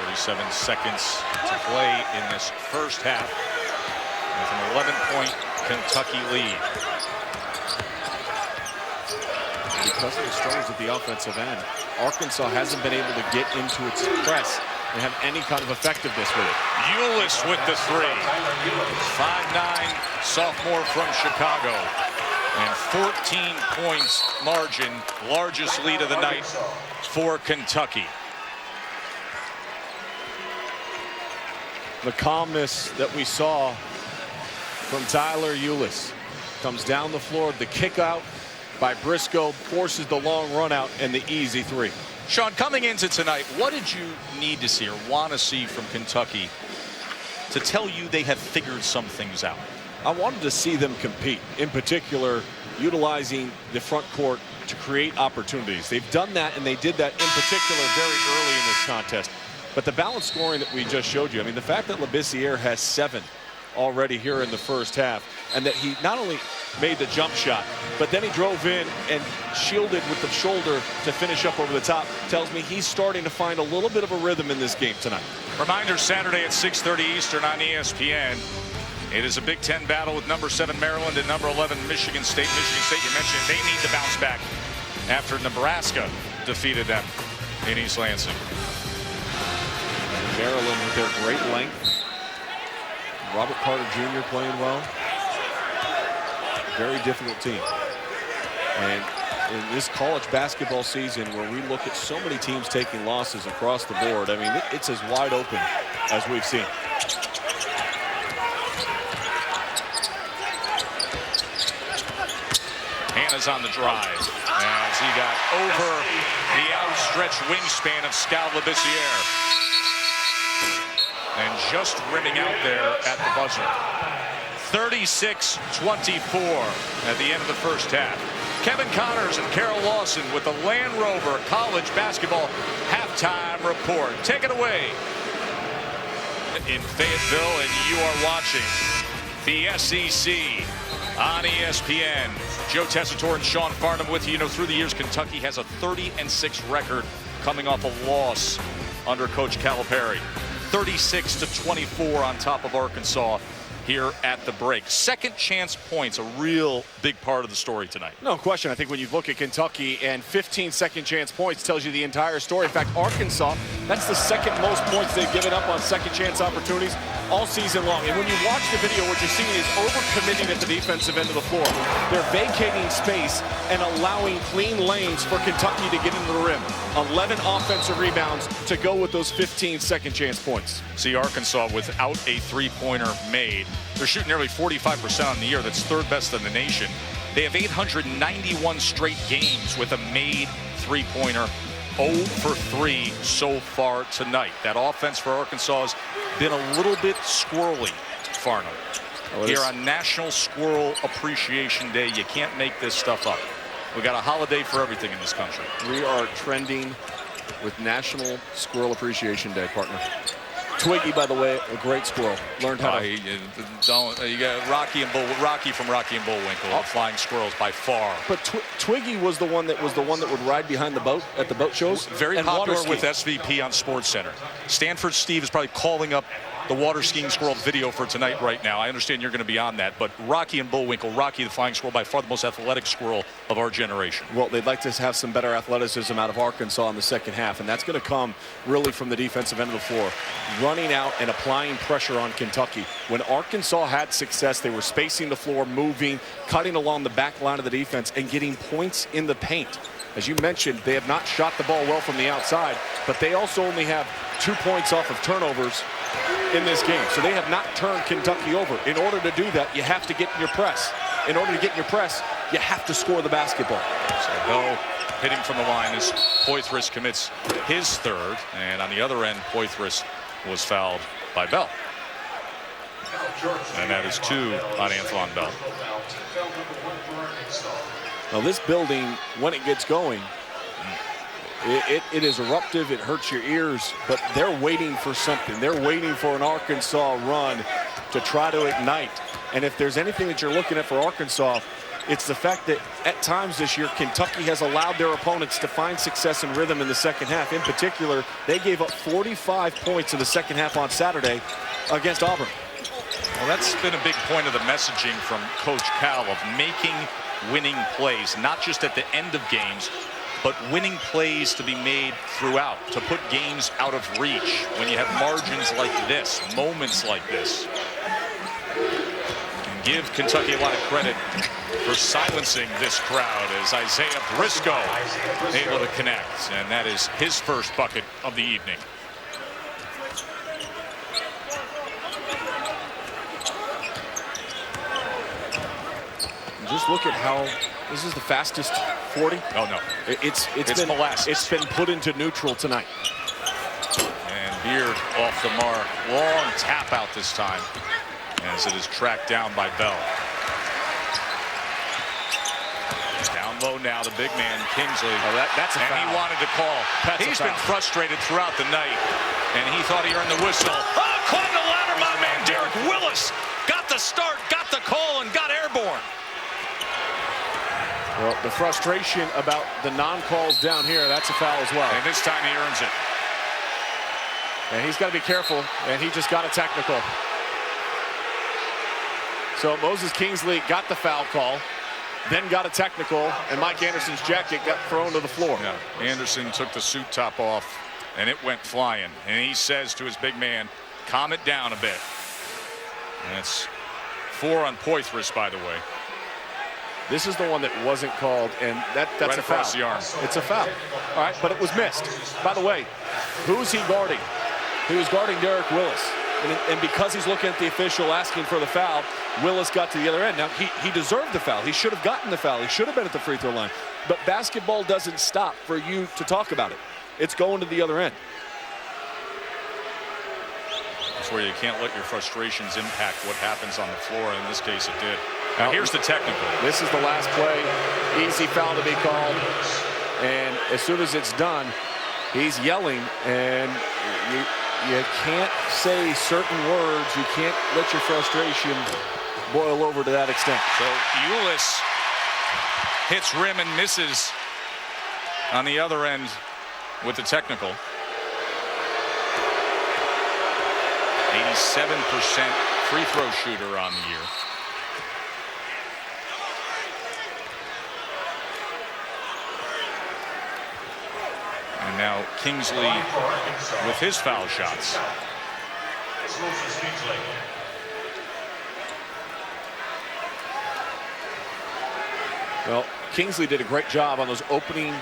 47 seconds to play in this first half with an 11-point Kentucky lead. Because of the struggles at the offensive end, Arkansas hasn't been able to get into its press and have any kind of effectiveness with it. Ulis with the 3. 5'9" sophomore from Chicago. And 14 points margin, largest lead of the night for Kentucky. The calmness that we saw from Tyler Ulis comes down the floor. The kick out by Briscoe forces the long run out and the easy 3. Sean, coming into tonight, what did you need to see or want to see from Kentucky to tell you they have figured some things out? I wanted to see them compete, in particular utilizing the front court to create opportunities. They've done that, and they did that in particular very early in this contest. But the balanced scoring that we just showed you, I mean, the fact that Labissiere has 7 already here in the first half, and that he not only made the jump shot, but then he drove in and shielded with the shoulder to finish up over the top, tells me he's starting to find a little bit of a rhythm in this game tonight. Reminder, Saturday at 6:30 Eastern on ESPN. It is a Big Ten battle with number 7 Maryland and number 11 Michigan State. Michigan State, you mentioned, they need to bounce back after Nebraska defeated them in East Lansing. Maryland with their great length. Robert Carter Jr. playing well. Very difficult team. And in this college basketball season where we look at so many teams taking losses across the board, I mean, it's as wide open as we've seen. Hannah's on the drive as he got over the outstretched wingspan of Skal Labissiere. And just rimming out there at the buzzer. 36-24 at the end of the first half. Kevin Connors and Carol Lawson with the Land Rover College Basketball Halftime Report. Take it away. In Fayetteville, and you are watching the SEC on ESPN. Joe Tessitore and Sean Farnham with you. You know, through the years, Kentucky has a 30-6 record coming off a loss under Coach Calipari. 36-24 on top of Arkansas here at the break. Second chance points, a real big part of the story tonight. No question. I think when you look at Kentucky and 15 second chance points tells you the entire story. In fact, Arkansas, that's the second most points they've given up on second chance opportunities all season long. And when you watch the video, what you're seeing is overcommitting at the defensive end of the floor. They're vacating space and allowing clean lanes for Kentucky to get into the rim. 11 offensive rebounds to go with those 15 second chance points. See, Arkansas without a three-pointer made. They're shooting nearly 45% on the year. That's third best in the nation. They have 891 straight games with a made three-pointer. 0 for 3 so far tonight. That offense for Arkansas has been a little bit squirrely, Farnham. Here on National Squirrel Appreciation Day, you can't make this stuff up. We got a holiday for everything in this country. We are trending with National Squirrel Appreciation Day, partner. Twiggy, by the way, a great squirrel. Learned how to. You got Rocky from Rocky and Bullwinkle, flying squirrels by far. But Twiggy was the one that would ride behind the boat at the boat shows. Very and popular with SVP on SportsCenter. Stanford Steve is probably calling up the water skiing squirrel video for tonight right now. I understand you're going to be on that, but Rocky and Bullwinkle, Rocky the flying squirrel, by far the most athletic squirrel of our generation. Well, they'd like to have some better athleticism out of Arkansas in the second half, and that's going to come really from the defensive end of the floor. Running out and applying pressure on Kentucky. When Arkansas had success, they were spacing the floor, moving, cutting along the back line of the defense, and getting points in the paint. As you mentioned, they have not shot the ball well from the outside, but they also only have 2 points off of turnovers in this game. So they have not turned Kentucky over. In order to do that, you have to get in your press. In order to get in your press, you have to score the basketball. So Bell hitting from the line as Poythress commits his third. And on the other end, Poythress was fouled by Bell. And that is 2 on Antoine Bell. Now this building, when it gets going, it is eruptive, it hurts your ears, but they're waiting for something. They're waiting for an Arkansas run to try to ignite. And if there's anything that you're looking at for Arkansas, it's the fact that at times this year, Kentucky has allowed their opponents to find success and rhythm in the second half. In particular, they gave up 45 points in the second half on Saturday against Auburn. Well, that's been a big point of the messaging from Coach Cal of making winning plays, not just at the end of games, but winning plays to be made throughout, to put games out of reach when you have margins like this, moments like this. And give Kentucky a lot of credit for silencing this crowd as Isaiah Briscoe able to connect, and that is his first bucket of the evening. Just look at how this is the fastest 40. Oh no, it's been molasses. It's been put into neutral tonight. And Beard off the mark, long tap out this time as it is tracked down by Bell. Down low now, the big man Kingsley. Oh, that's a foul. And he wanted to call. He's been frustrated throughout the night, and he thought he earned the whistle. Oh, climbed the ladder, my man Derek Willis got the start, got the call, and got airborne. Well, the frustration about the non-calls down here, that's a foul as well. And this time he earns it. And he's got to be careful, and he just got a technical. So Moses Kingsley got the foul call, then got a technical, and Mike Anderson's jacket got thrown to the floor. Yeah, Anderson took the suit top off, and it went flying. And he says to his big man, calm it down a bit. And that's 4 on Poythress, by the way. This is the one that wasn't called, and that's right a foul. across the arm. It's a foul. All right, but it was missed. By the way, who's he guarding? He was guarding Derek Willis. And because he's looking at the official asking for the foul, Willis got to the other end. Now, he deserved the foul. He should have gotten the foul. He should have been at the free throw line. But basketball doesn't stop for you to talk about it. It's going to the other end. That's where you can't let your frustrations impact what happens on the floor. In this case, it did. Now, here's the technical. This is the last play. Easy foul to be called. And as soon as it's done, he's yelling. And you can't say certain words. You can't let your frustration boil over to that extent. So Ulis hits rim and misses on the other end with the technical. 87% free throw shooter on the year. And now Kingsley with his foul shots. It's Moses Kingsley. Well, Kingsley did a great job on those opening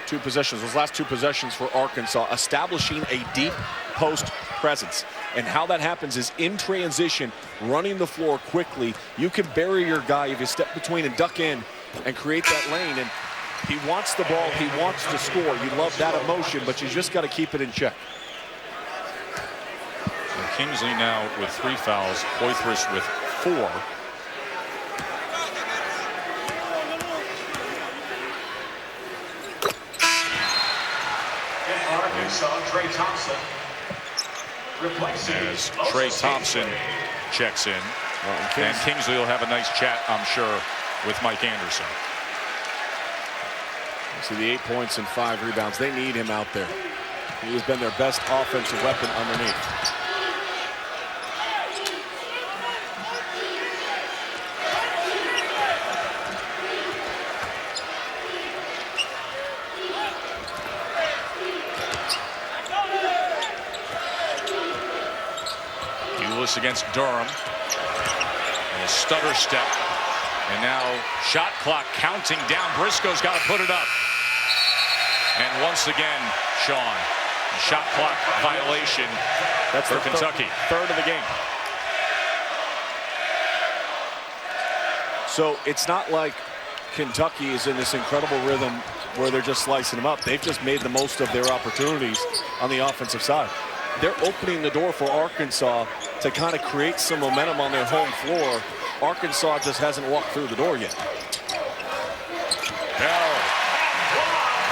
2 possessions, those last 2 possessions for Arkansas, establishing a deep post presence. And how that happens is in transition, running the floor quickly. You can bury your guy if you step between and duck in and create that lane. And he wants the ball, he wants to score. You love that emotion, but you just got to keep it in check. And Kingsley now with 3 fouls, Poythress with 4. Trey Thompson replacing As Trey Thompson checks in. And Kingsley will have a nice chat, I'm sure, with Mike Anderson. See the 8 points and 5 rebounds. They need him out there. He has been their best offensive weapon underneath. Against Durham. And a stutter step. And now shot clock counting down. Briscoe's got to put it up. And once again, Sean, shot clock violation. That's for Kentucky. Third of the game. So it's not like Kentucky is in this incredible rhythm where they're just slicing them up. They've just made the most of their opportunities on the offensive side. They're opening the door for Arkansas to kind of create some momentum on their home floor. Arkansas just hasn't walked through the door yet. Bell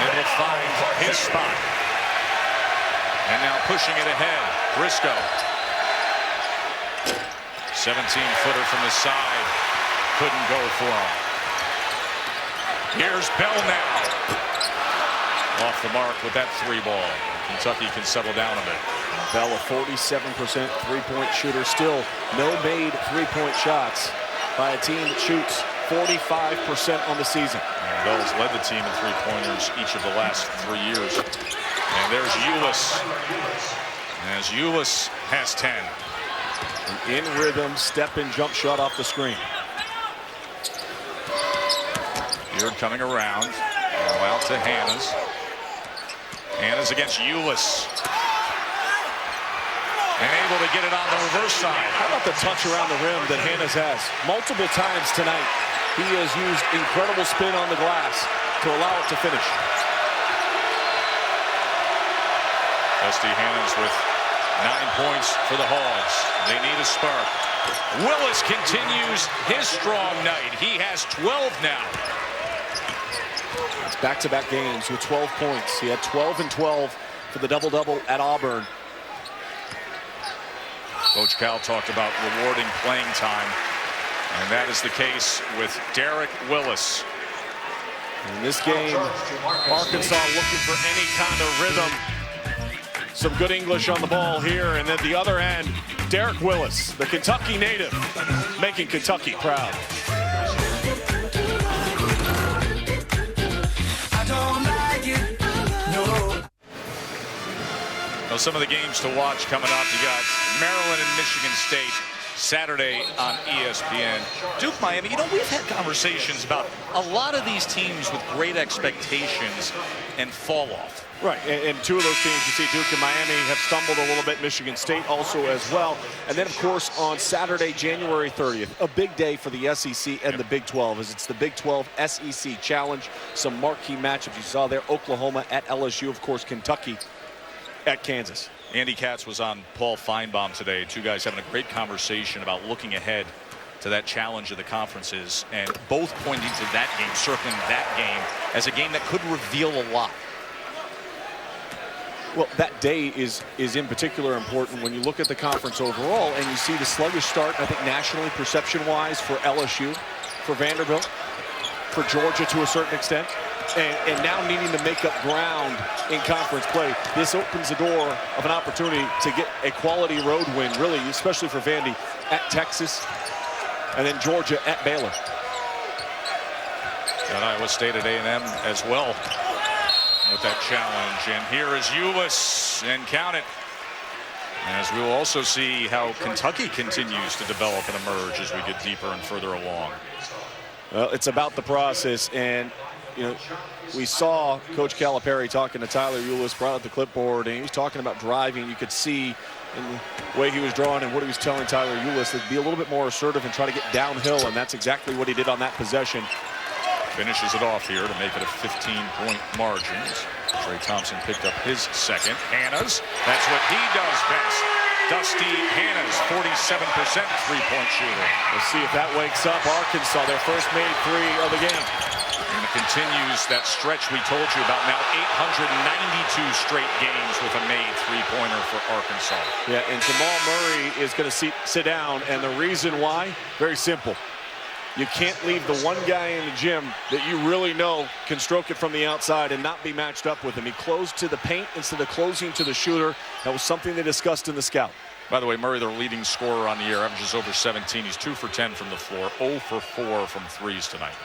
able to find his spot. And now pushing it ahead, Briscoe. 17-footer from the side. Couldn't go for him. Here's Bell now. Off the mark with that 3 ball. Kentucky can settle down a bit. Bell, a 47% three-point shooter. Still no made three-point shots by a team that shoots 45% on the season. And Bell's led the team in three-pointers each of the last 3 years. And there's Ulis. As Ulis has 10. An in-rhythm step-in jump shot off the screen. Beard coming around. Now out to Hannes. Hannes against Ulis. And able to get it on the reverse side. How about the touch around the rim that Hannes has? Multiple times tonight, he has used incredible spin on the glass to allow it to finish. Dusty Hannes with 9 points for the Hogs. They need a spark. Willis continues his strong night. He has 12 now. It's back-to-back games with 12 points. He had 12 and 12 for the double-double at Auburn. Coach Cal talked about rewarding playing time, and that is the case with Derek Willis. In this game, Arkansas looking for any kind of rhythm. Some good English on the ball here, and at the other end, Derek Willis, the Kentucky native, making Kentucky proud. Now, some of the games to watch coming up. You got Maryland and Michigan State Saturday on ESPN. Duke, Miami. You know, we've had conversations about a lot of these teams with great expectations and fall off. Right, and 2 of those teams, you see Duke and Miami, have stumbled a little bit. Michigan State also as well. And then, of course, on Saturday, January 30th, a big day for the SEC and the Big 12, as it's the Big 12 SEC Challenge. Some marquee matchups you saw there. Oklahoma at LSU, of course, Kentucky at Kansas. Andy Katz was on Paul Feinbaum today. 2 guys having a great conversation about looking ahead to that challenge of the conferences, and both pointing to that game, circling that game as a game that could reveal a lot. Well, that day is in particular important when you look at the conference overall and you see the sluggish start, I think nationally, perception-wise, for LSU, for Vanderbilt, for Georgia to a certain extent, and now needing to make up ground in conference play. This opens the door of an opportunity to get a quality road win, really, especially for Vandy, at Texas, and then Georgia at Baylor. Got Iowa State at A&M as well with that challenge. And here is Ulis, and count it. As we will also see how Kentucky continues to develop and emerge as we get deeper and further along. Well, it's about the process, and you know, we saw Coach Calipari talking to Tyler Ulis, brought out the clipboard, and he was talking about driving. You could see in the way he was drawing and what he was telling Tyler Ulis to be a little bit more assertive and try to get downhill, and that's exactly what he did on that possession. Finishes it off here to make it a 15-point margin. Trey Thompson picked up his second. Hannas, that's what he does best. Dusty Hannas, 47% three-point shooter. We'll see if that wakes up Arkansas, their first made three of the game. And it continues that stretch we told you about now, 892 straight games with a made three-pointer for Arkansas. Yeah, and Jamal Murray is going to sit down, and the reason why, very simple. You can't leave the one guy in the gym that you really know can stroke it from the outside and not be matched up with him. He closed to the paint instead of closing to the shooter. That was something they discussed in the scout. By the way, Murray, their leading scorer on the year, averages over 17. He's 2 for 10 from the floor, 0 for 4 from threes tonight.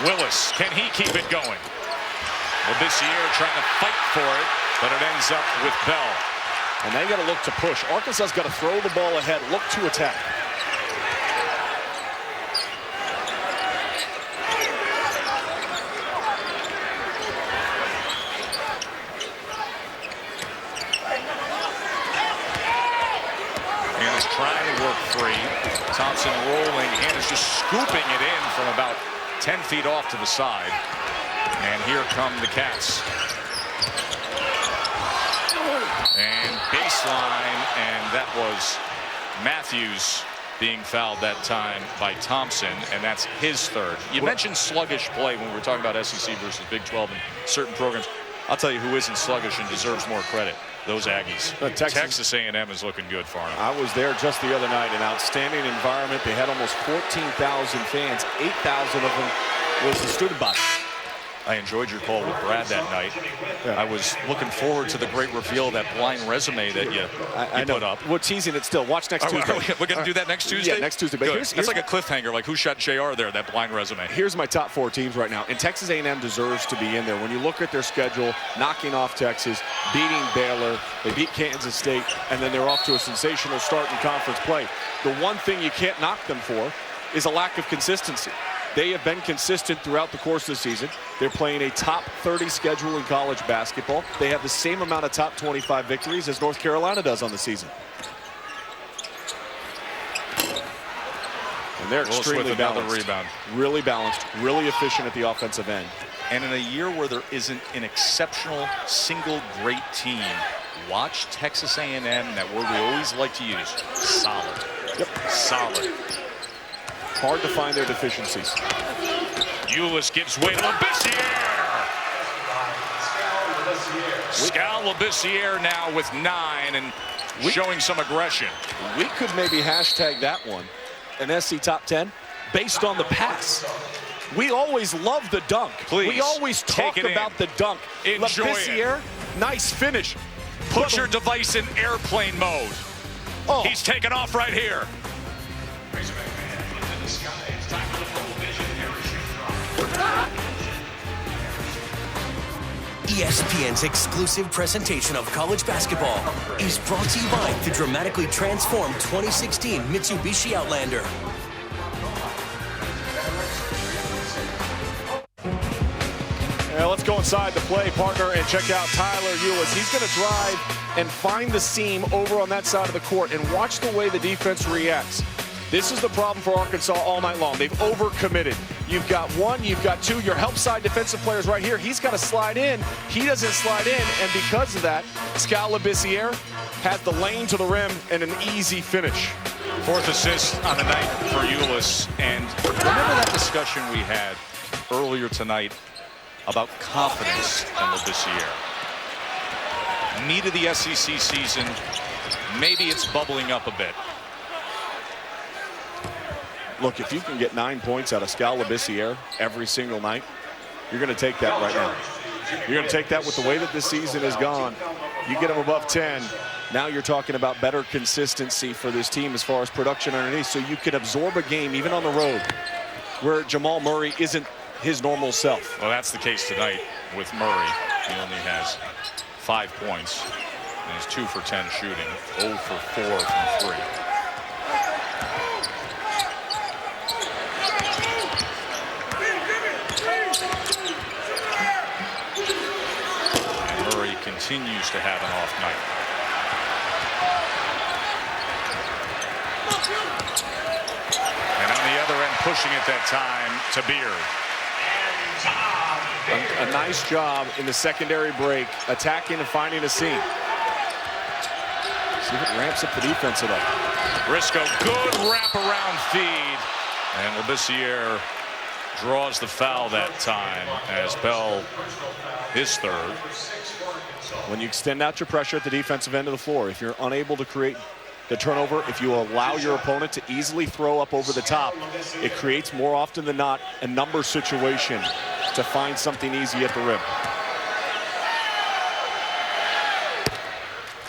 Willis, can he keep it going? Well, this year trying to fight for it, but it ends up with Bell. And they got to look to push. Arkansas's got to throw the ball ahead, look to attack. Hannas trying to work free. Thompson rolling. Hannas just scooping it in from about 10 feet off to the side. And here come the Cats. And baseline, and that was Matthews being fouled that time by Thompson, and that's his third. You mentioned sluggish play when we were talking about SEC versus Big 12 and certain programs. I'll tell you who isn't sluggish and deserves more credit. Those Aggies. Texas A&M is looking good for them. I was there just the other night. An outstanding environment. They had almost 14,000 fans. 8,000 of them was the student body. I enjoyed your call with Brad that night. Yeah. I was looking forward to the great reveal of that blind resume that you put up. We're teasing it still. Watch next Tuesday. We're going to do that next Tuesday? Yeah, next Tuesday. But That's like a cliffhanger, like who shot JR there, that blind resume. Here's my top 4 teams right now. And Texas A&M deserves to be in there. When you look at their schedule, knocking off Texas, beating Baylor, they beat Kansas State, and then they're off to a sensational start in conference play. The one thing you can't knock them for is a lack of consistency. They have been consistent throughout the course of the season. They're playing a top 30 schedule in college basketball. They have the same amount of top 25 victories as North Carolina does on the season. And they're extremely balanced. Rebound. Really balanced, really efficient at the offensive end. And in a year where there isn't an exceptional single great team, watch Texas A&M, that word we always like to use, solid. Yep. Solid. Hard to find their deficiencies. Ulis gives way to Labissiere. Skal Labissiere now with 9 and showing some aggression. We could maybe hashtag that one an SC top 10 based on the pass. We always love the dunk. Please, we always talk about the dunk. Enjoy Labissiere, nice finish. Put your device in airplane mode. Oh. He's taking off right here. ESPN's exclusive presentation of college basketball is brought to you by the dramatically transformed 2016 Mitsubishi Outlander. Let's go inside the play, partner, and check out Tyler Ulis. He's going to drive and find the seam over on that side of the court, and watch the way the defense reacts. This is the problem for Arkansas all night long. They've overcommitted. You've got 1, you've got 2. Your help side defensive players right here. He's got to slide in. He doesn't slide in, and because of that, Skal Labissiere had the lane to the rim and an easy finish. 4th assist on the night for Ulis. And remember that discussion we had earlier tonight about confidence in Labissiere. Meat of the SEC season, maybe it's bubbling up a bit. Look, if you can get 9 points out of Skal Labissiere every single night, you're going to take that right now. You're going to take that with the way that this season has gone. You get him above 10, Now you're talking about better consistency for this team as far as production underneath, so you can absorb a game even on the road where Jamal Murray isn't his normal self. Well, that's the case tonight with Murray. He only has 5 points and he's 2 for 10 shooting, 0 for 4 from 3. And Murray continues to have an off night. And on the other end, pushing it that time to Beard. A nice job in the secondary break, attacking and finding a seam. See if it ramps up the defense at all. Briscoe, good wraparound feed. And Labissiere draws the foul that time as Bell, his third. When you extend out your pressure at the defensive end of the floor, if you're unable to create the turnover, if you allow your opponent to easily throw up over the top, it creates more often than not a number situation to find something easy at the rim.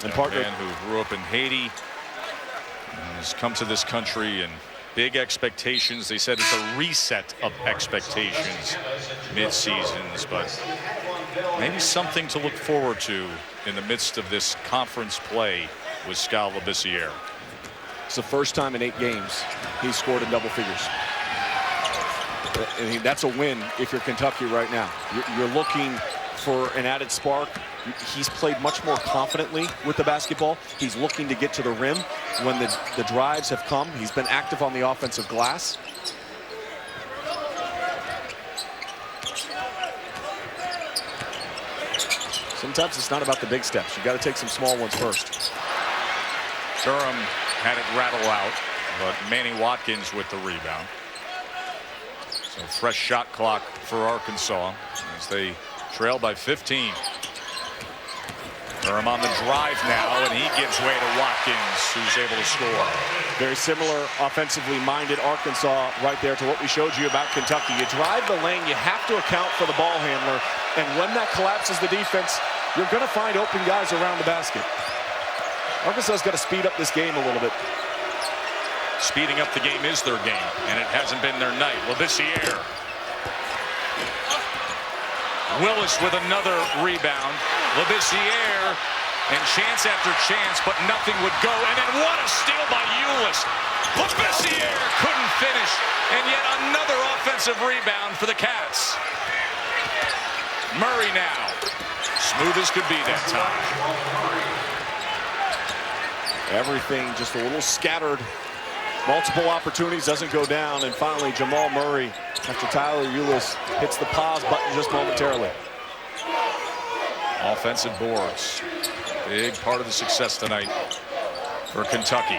And partner, man who grew up in Haiti and has come to this country and big expectations. They said it's a reset of expectations mid-seasons, but maybe something to look forward to in the midst of this conference play with Skal Labissiere. it's the first time in 8 games he's scored in double figures. And that's a win if you're Kentucky right now. You're looking for an added spark. He's played much more confidently with the basketball. He's looking to get to the rim when the drives have come. He's been active on the offensive glass. Sometimes it's not about the big steps. You got to take some small ones first. Durham had it rattle out, but Manny Watkins with the rebound. So fresh shot clock for Arkansas as they trail by 15. Durham on the drive now, and he gives way to Watkins, who's able to score. Very similar offensively minded Arkansas right there to what we showed you about Kentucky. You drive the lane, you have to account for the ball handler, and when that collapses the defense, you're going to find open guys around the basket. Arkansas's got to speed up this game a little bit. Speeding up the game is their game, and it hasn't been their night. Labissiere. Willis with another rebound. Labissiere, and chance after chance, but nothing would go. And then what a steal by Ulis. Labissiere couldn't finish, and yet another offensive rebound for the Cats. Murray now. Smooth as could be that time. Everything just a little scattered. Multiple opportunities, doesn't go down, and finally Jamal Murray, after Tyler Ulis hits the pause button just momentarily. Offensive boards, big part of the success tonight for Kentucky.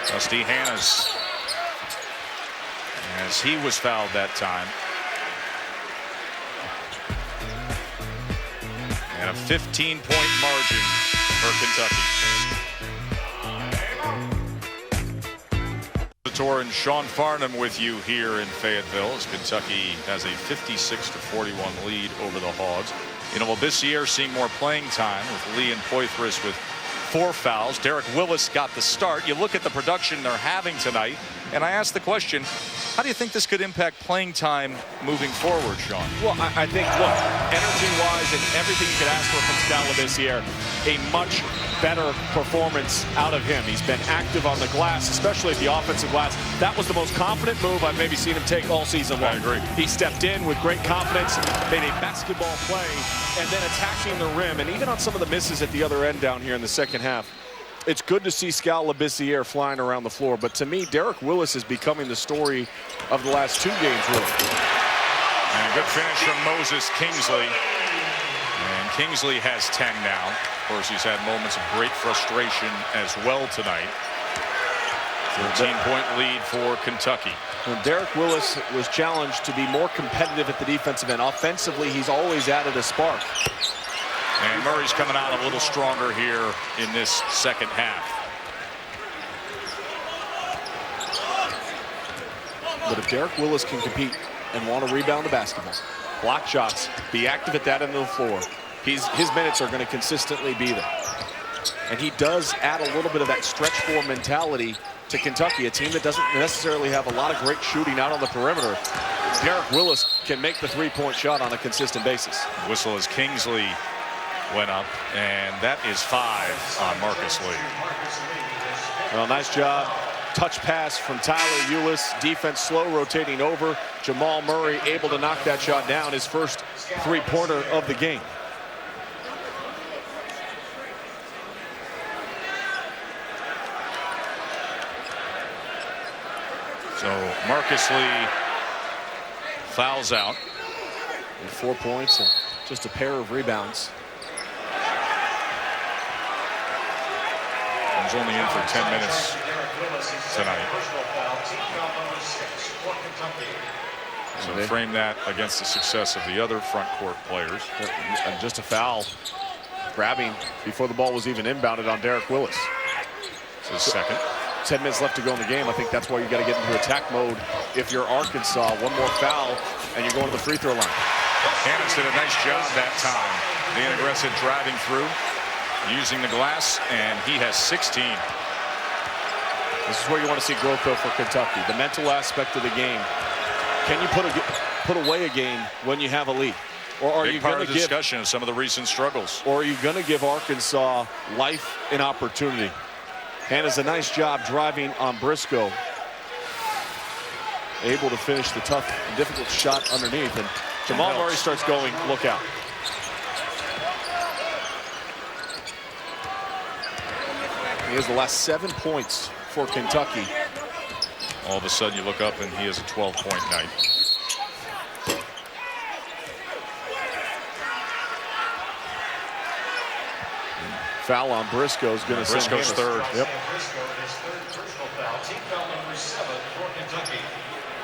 Dusty Hannes, as he was fouled that time. And a 15-point margin for Kentucky. And Sean Farnham with you here in Fayetteville as Kentucky has a 56-41 lead over the Hogs. You know, Labissiere seeing more playing time with Lee and Poitras with 4 fouls. Derek Willis got the start. You look at the production they're having tonight, and I asked the question, how do you think this could impact playing time moving forward, Sean? Well, I think, look, energy-wise and everything you could ask for from Skal Labissiere, a much better performance out of him. He's been active on the glass, especially at the offensive glass. That was the most confident move I've maybe seen him take all season long. I agree. He stepped in with great confidence, made a basketball play, and then attacking the rim. And even on some of the misses at the other end down here in the second half, it's good to see Skal Labissiere flying around the floor. But to me, Derek Willis is becoming the story of the last 2 games, really. And a good finish from Moses Kingsley. And Kingsley has 10 now. Of course, he's had moments of great frustration as well tonight. 13-point lead for Kentucky. And Derek Willis was challenged to be more competitive at the defensive end. Offensively, he's always added a spark. And Murray's coming out a little stronger here in this second half. But if Derek Willis can compete and want to rebound the basketball, block shots, be active at that end of the floor, his minutes are going to consistently be there. And he does add a little bit of that stretch four mentality to Kentucky, a team that doesn't necessarily have a lot of great shooting out on the perimeter. Derek Willis can make the three-point shot on a consistent basis. Whistle as Kingsley went up, and that is 5 on Marcus Lee. Well, nice job. Touch pass from Tyler Ulis. Defense slow rotating over. Jamal Murray able to knock that shot down, his first three-pointer of the game. So Marcus Lee fouls out. And 4 points and just a pair of rebounds. He's only in for 10 minutes tonight. So frame that against the success of the other front court players. And just a foul, grabbing before the ball was even inbounded on Derek Willis. It's his second. 10 minutes left to go in the game. I think that's why you got to get into attack mode. If you're Arkansas, one more foul, and you're going to the free throw line. Hannes did a nice job that time. Being aggressive, driving through, using the glass, and he has 16. This is where you want to see growth, though, for Kentucky. The mental aspect of the game. Can you put away a game when you have a lead? Or are you going to give discussion of some of the recent struggles? Or are you going to give Arkansas life and opportunity? Hannah's a nice job driving on Briscoe. Able to finish the tough, difficult shot underneath. And Jamal Murray starts going, look out. He has the last 7 points for Kentucky. All of a sudden you look up and he has a 12-point night. Foul on Briscoe is going to send Briscoe's third. Yep. Briscoe, his third personal foul. Team foul number 7 for Kentucky.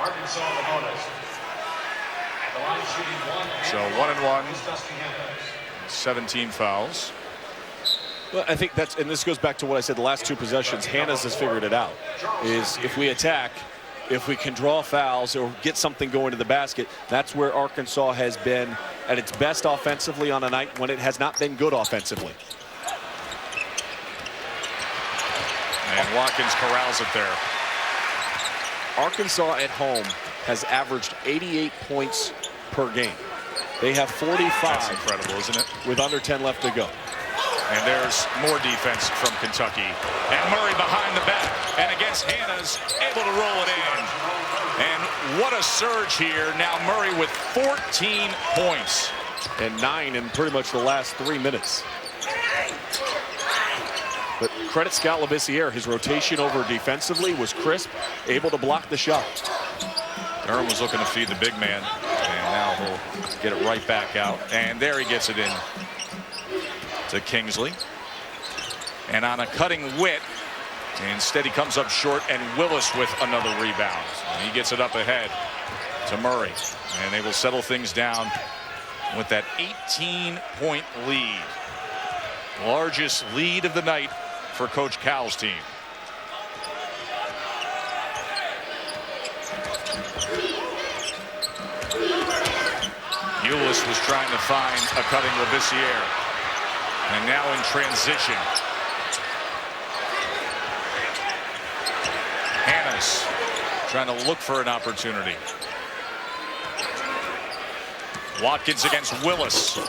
Arkansas Ramones. At the line shooting 1. So 1 and 1. Is Dusty Hannah. 17 fouls. Well, I think that's, and this goes back to what I said the last 2 possessions. Hannah's has figured it out. Is if we attack, if we can draw fouls or get something going to the basket, that's where Arkansas has been at its best offensively on a night when it has not been good offensively. And Watkins corrals it there. Arkansas at home has averaged 88 points per game. They have 45. That's incredible, isn't it? With under 10 left to go. And there's more defense from Kentucky. And Murray behind the back. And against Hannah's, able to roll it in. And what a surge here. Now Murray with 14 points. And 9 in pretty much the last 3 minutes. But credit Scal Labissiere. His rotation over defensively was crisp, able to block the shot. Durham was looking to feed the big man. And now he'll get it right back out. And there he gets it in to Kingsley. And on a cutting wit, instead he comes up short, and Willis with another rebound. And he gets it up ahead to Murray. And they will settle things down with that 18-point lead. Largest lead of the night for Coach Cal's team. Ulis was trying to find a cutting Labissiere. And now in transition. Hannes trying to look for an opportunity. Watkins against Willis.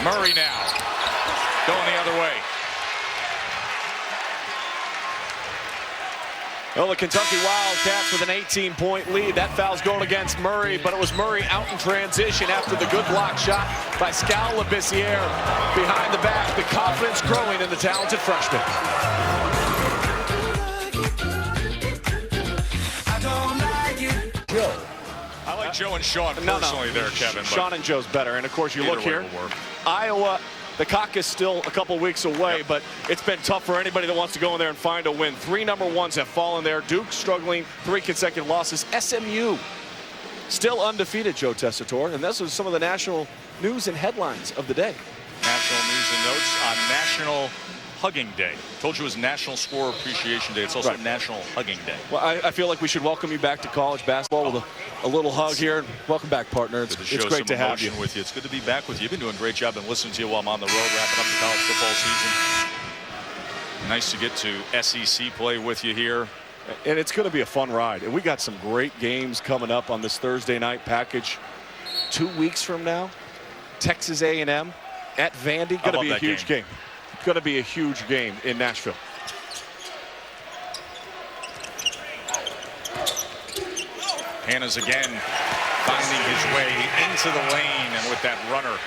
Murray now going the other way. Well, the Kentucky Wildcats with an 18-point lead. That foul's going against Murray, but it was Murray out in transition after the good block shot by Scal Labissiere. Behind the back, the confidence growing in the talented freshman. Joe. I like Joe and Sean personally there, Kevin. Sean and Joe's better. And, of course, you look here, will work. Iowa, the cock is still a couple weeks away, but it's been tough for anybody that wants to go in there and find a win. 3 number 1s have fallen there. Duke struggling, 3 consecutive losses. SMU still undefeated, Joe Tessitore. And this is some of the national news and headlines of the day. National news and notes on National Hugging Day. Told you it was National Score Appreciation Day. It's also Right. National Hugging Day. Well, I feel like we should welcome you back to college basketball with a little hug here. Welcome back, partner. It's Good to show great some to have you. emotion with you. It's good to be back with you. You've been doing a great job and listening to you while I'm on the road wrapping up the college football season. Nice to get to SEC play with you here. And it's going to be a fun ride. And we got some great games coming up on this Thursday night package. 2 weeks from now, Texas A&M at Vandy. Going to be a huge game. Going to be a huge game in Nashville. Hannah's again finding his way into the lane, and with that runner.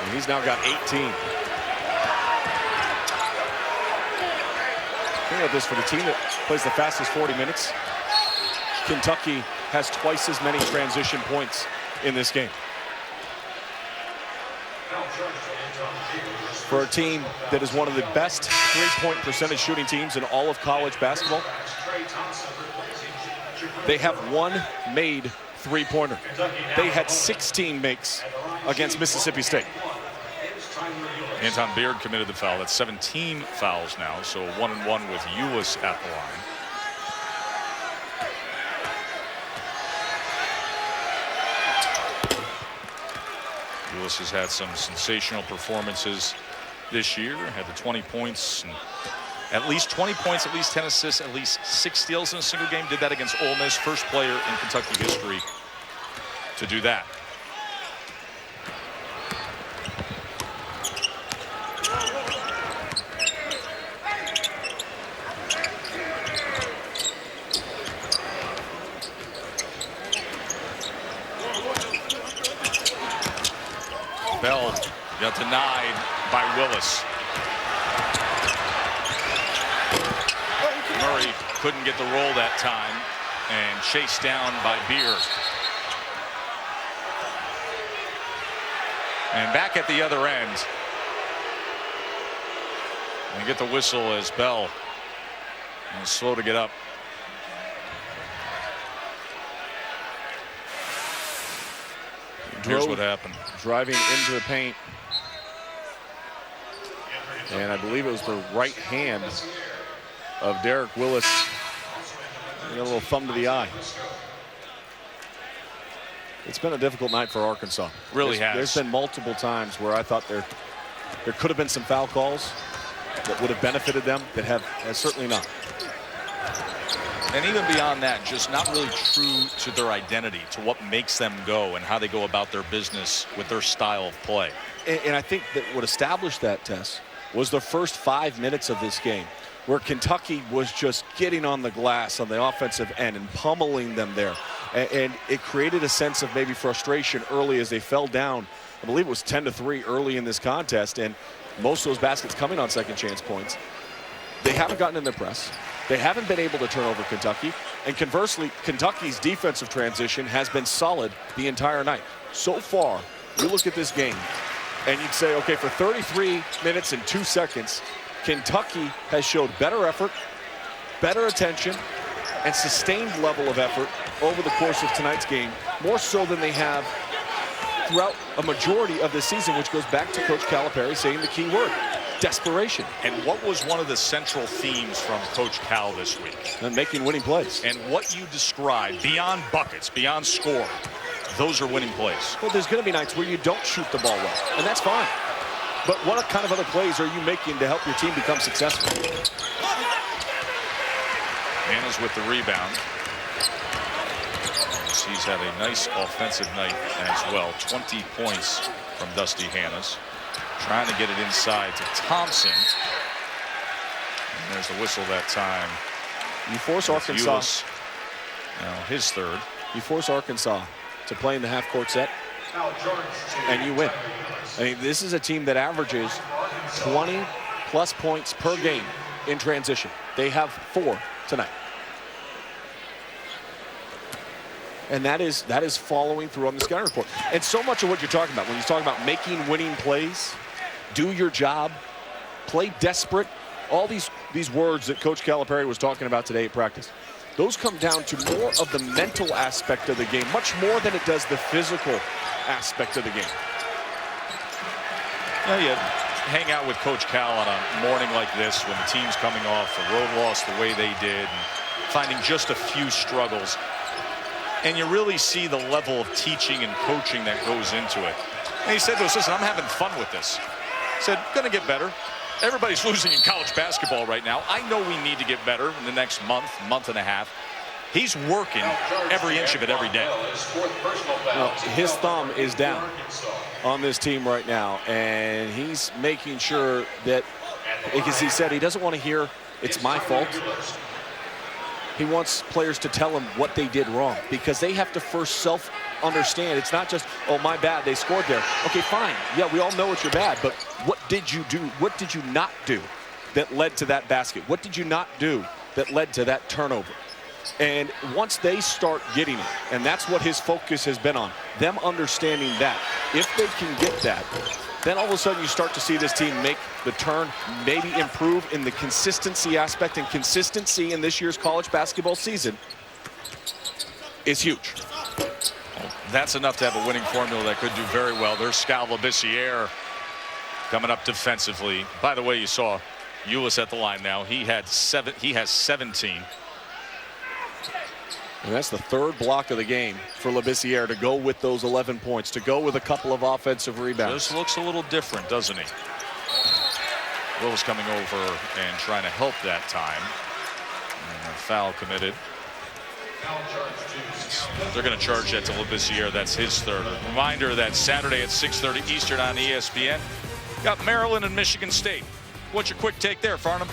And he's now got 18. Think about this, for the team that plays the fastest 40 minutes, Kentucky has twice as many transition points in this game. For a team that is one of the best three-point percentage shooting teams in all of college basketball, they have one made three-pointer. They had 16 makes against Mississippi State. Anton Beard committed the foul. That's 17 fouls now, so 1-1 with Ulis at the line. Ulis has had some sensational performances this year. Had the 20 points, and at least 20 points, at least 10 assists, at least 6 steals in a single game. Did that against Ole Miss. First player in Kentucky history to do that. Bell got denied by Willis. Murray couldn't get the roll that time and chased down by Beard. And back at the other end. And get the whistle as Bell is slow to get up. Here's what happened. Driving into the paint. And I believe it was the right hand of Derek Willis. He got a little thumb to the eye. It's been a difficult night for Arkansas. Really has. There's been multiple times where I thought there could have been some foul calls that would have benefited them, that has certainly not. And even beyond that, just not really true to their identity, to what makes them go and how they go about their business with their style of play. And I think that what established that, Tess, was the first 5 minutes of this game, where Kentucky was just getting on the glass on the offensive end and pummeling them there. And it created a sense of maybe frustration early as they fell down. I believe it was 10-3 early in this contest, and most of those baskets coming on second chance points. They haven't gotten in the press. They haven't been able to turn over Kentucky. And conversely, Kentucky's defensive transition has been solid the entire night. So far, you look at this game, and you'd say, okay, for 33 minutes and 2 seconds, Kentucky has showed better effort, better attention, and sustained level of effort over the course of tonight's game, more so than they have throughout a majority of the season, which goes back to Coach Calipari saying the key word: desperation. And what was one of the central themes from Coach Cal this week? And making winning plays. And what you described, beyond buckets, beyond score, those are winning plays. Well, there's going to be nights where you don't shoot the ball well, and that's fine. But what kind of other plays are you making to help your team become successful? Hannah's with the rebound. He's had a nice offensive night as well. 20 points from Dusty Hannahs. Trying to get it inside to Thompson. And there's the whistle that time. You force Arkansas. Ulis, now his third. You force Arkansas to play in the half-court set, and you win. I mean, this is a team that averages 20-plus points per game in transition. They have 4 tonight. And that is following through on the scouting report. And so much of what you're talking about, when you're talking about making winning plays, do your job, play desperate, all these words that Coach Calipari was talking about today at practice, those come down to more of the mental aspect of the game, much more than it does the physical aspect of the game. Yeah, hang out with Coach Cal on a morning like this when the team's coming off a road loss the way they did and finding just a few struggles. And you really see the level of teaching and coaching that goes into it. And he said to us, listen, I'm having fun with this. He said, going to get better. Everybody's losing in college basketball right now. I know we need to get better in the next month, month and a half. He's working every inch of it every day. Well, his thumb is down on this team right now, and he's making sure that, because he said he doesn't want to hear it's my fault. He wants players to tell him what they did wrong, because they have to first self-understand. It's not just, oh, my bad, they scored there. Okay, fine. Yeah, we all know it's your bad, but what did you do? What did you not do that led to that basket? What did you not do that led to that turnover? And once they start getting it, and that's what his focus has been on, them understanding that, if they can get that, then all of a sudden you start to see this team make the turn, maybe improve in the consistency aspect, and consistency in this year's college basketball season is huge. That's enough to have a winning formula that could do very well. There's Skal Labissiere coming up defensively. By the way, you saw Ulis at the line now. He has 17. And that's the third block of the game for Labissiere to go with those 11 points, to go with a couple of offensive rebounds. This looks a little different, doesn't he? Will's coming over and trying to help that time. And a foul committed. They're going to charge that to Labissiere. That's his third. Reminder that Saturday at 6:30 Eastern on ESPN. Got Maryland and Michigan State. What's your quick take there, Farnham?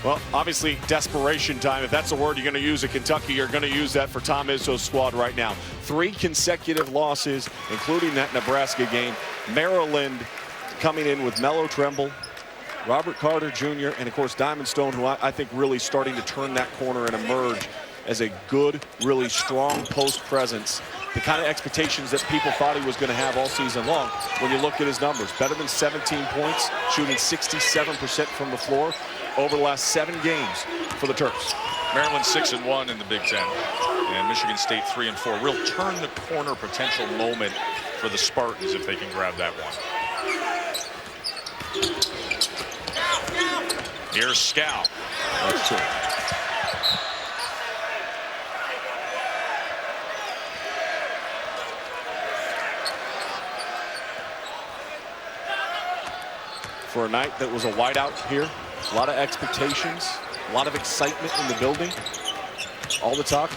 Well, obviously, desperation time. If that's the word you're going to use at Kentucky, you're going to use that for Tom Izzo's squad right now. 3 consecutive losses, including that Nebraska game. Maryland coming in with Melo Trimble, Robert Carter Jr., and, of course, Diamond Stone, who I think really starting to turn that corner and emerge as a good, really strong post presence. The kind of expectations that people thought he was going to have all season long. When you look at his numbers, better than 17 points, shooting 67% from the floor over the last 7 games for the Terps. Maryland 6-1 in the Big Ten, and Michigan State 3-4. Real turn the corner potential moment for the Spartans if they can grab that one. Here's Skal. That's true. For a night that was a whiteout here, a lot of expectations, a lot of excitement in the building. All the talk.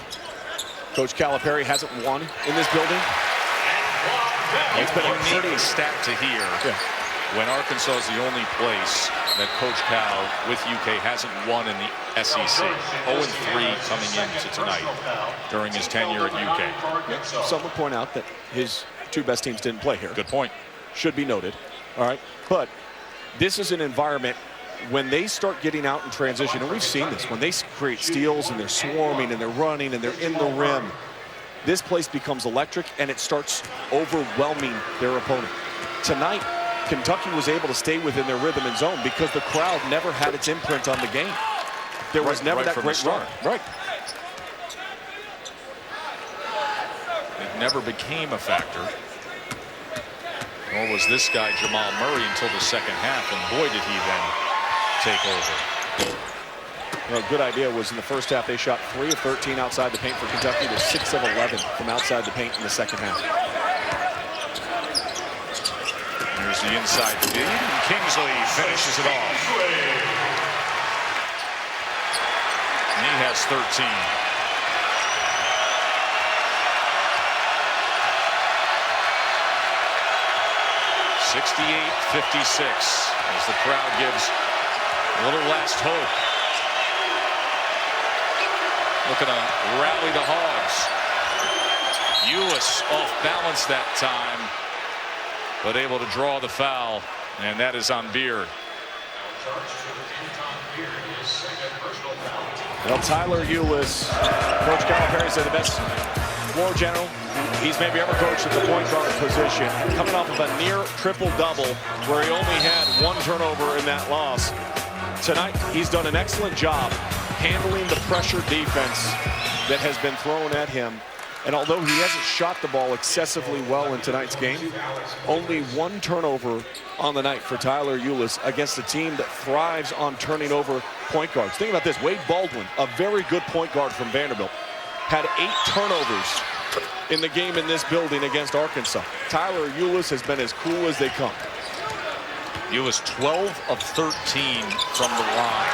Coach Calipari hasn't won in this building. It's been a unique stat to hear when Arkansas is the only place that Coach Cal with UK hasn't won in the SEC. 0-3 coming into tonight during his tenure at UK. Some would point out that his 2 best teams didn't play here. Good point. Should be noted. All right. But this is an environment when they start getting out in transition, and we've seen this, when they create steals and they're swarming and they're running and they're in the rim, this place becomes electric and it starts overwhelming their opponent. Tonight, Kentucky was able to stay within their rhythm and zone because the crowd never had its imprint on the game. There was never that great run. Right. It never became a factor. Nor was this guy Jamal Murray until the second half, and boy did he then take over. Well, a good idea was in the first half they shot 3 of 13 outside the paint for Kentucky to 6 of 11 from outside the paint in the second half. Here's the inside feed, and Kingsley finishes it off. And he has 13. (68-56) as the crowd gives a little last hope. Looking to rally the Hogs. Ulis off balance that time, but able to draw the foul, and that is on Beard. Well, Tyler Ulis, Coach Calipari said the best floor general he's maybe ever coached at the point guard position, coming off of a near triple-double where he only had 1 turnover in that loss. Tonight, he's done an excellent job handling the pressure defense that has been thrown at him. And although he hasn't shot the ball excessively well in tonight's game, only one turnover on the night for Tyler Ulis against a team that thrives on turning over point guards. Think about this. Wade Baldwin, a very good point guard from Vanderbilt, had 8 turnovers in the game in this building against Arkansas. Tyler Ulis has been as cool as they come. Ulis 12 of 13 from the line.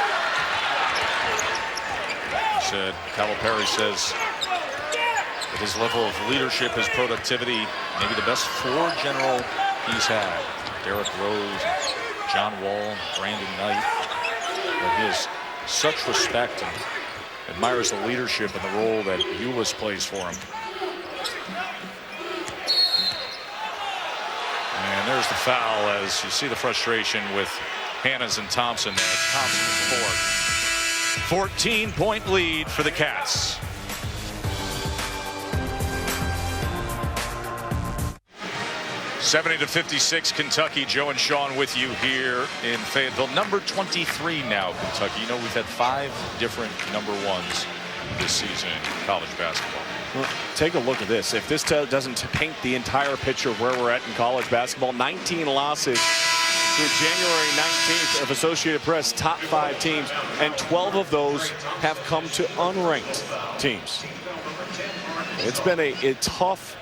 Said Calipari says that his level of leadership, his productivity, maybe the best floor general he's had. Derrick Rose, John Wall, Brandon Knight. But he has such respect and admires the leadership and the role that Ulis plays for him. And there's the foul as you see the frustration with Hannes and Thompson there. Thompson's fourth. 14-point lead for the Cats. (70-56) Kentucky. Joe and Sean with you here in Fayetteville. Number 23 now, Kentucky. You know, we've had 5 different number 1s this season in college basketball. Well, take a look at this. If this doesn't paint the entire picture of where we're at in college basketball, 19 losses through January 19th of Associated Press top 5 teams, and 12 of those have come to unranked teams. It's been a tough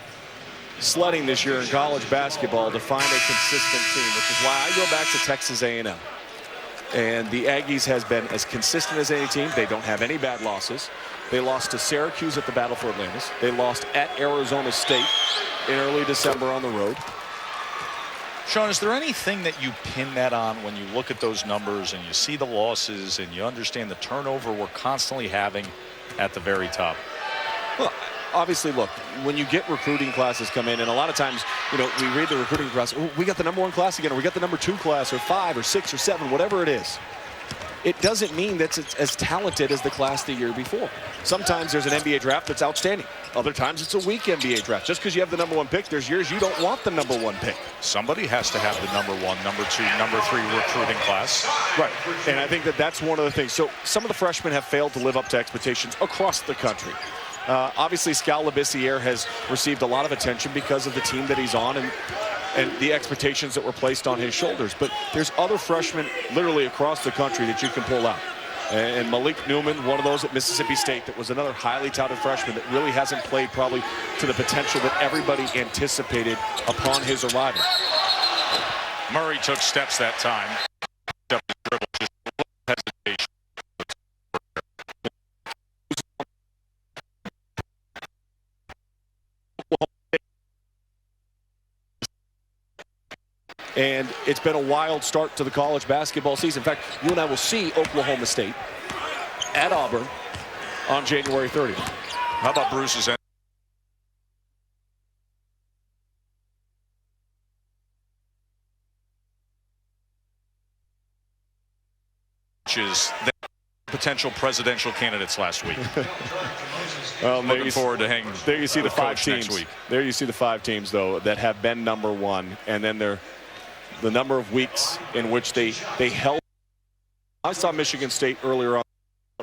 sledding this year in college basketball to find a consistent team, which is why I go back to Texas A&M. And the Aggies has been as consistent as any team. They don't have any bad losses. They lost to Syracuse at the Battle for Atlantis. They lost at Arizona State in early December on the road. Sean, is there anything that you pin that on when you look at those numbers and you see the losses and you understand the turnover we're constantly having at the very top? Well, obviously, look, when you get recruiting classes come in, and a lot of times, you know, we read the recruiting class, oh, we got the number 1 class again, or we got the number 2 class, or 5 or 6 or 7, whatever it is. It doesn't mean that it's as talented as the class the year before. Sometimes there's an NBA draft that's outstanding. Other times it's a weak NBA draft. Just because you have the number 1 pick, there's years you don't want the number 1 pick. Somebody has to have the number 1, number 2, number 3 recruiting class. Right, and I think that that's one of the things. So some of the freshmen have failed to live up to expectations across the country. Obviously, Skal Labissiere has received a lot of attention because of the team that he's on and the expectations that were placed on his shoulders. But there's other freshmen literally across the country that you can pull out. And Malik Newman, one of those at Mississippi State, that was another highly touted freshman that really hasn't played probably to the potential that everybody anticipated upon his arrival. Murray took steps that time. Just hesitation. And it's been a wild start to the college basketball season. In fact, you and I will see Oklahoma State at Auburn on January 30th. How about Bruce's end? Which is the potential presidential candidates last week. Well, looking forward to hanging. There you see the 5 teams. Next week. There you see the 5 teams, though, that have been number 1, and then the number of weeks in which they held. I saw Michigan State earlier on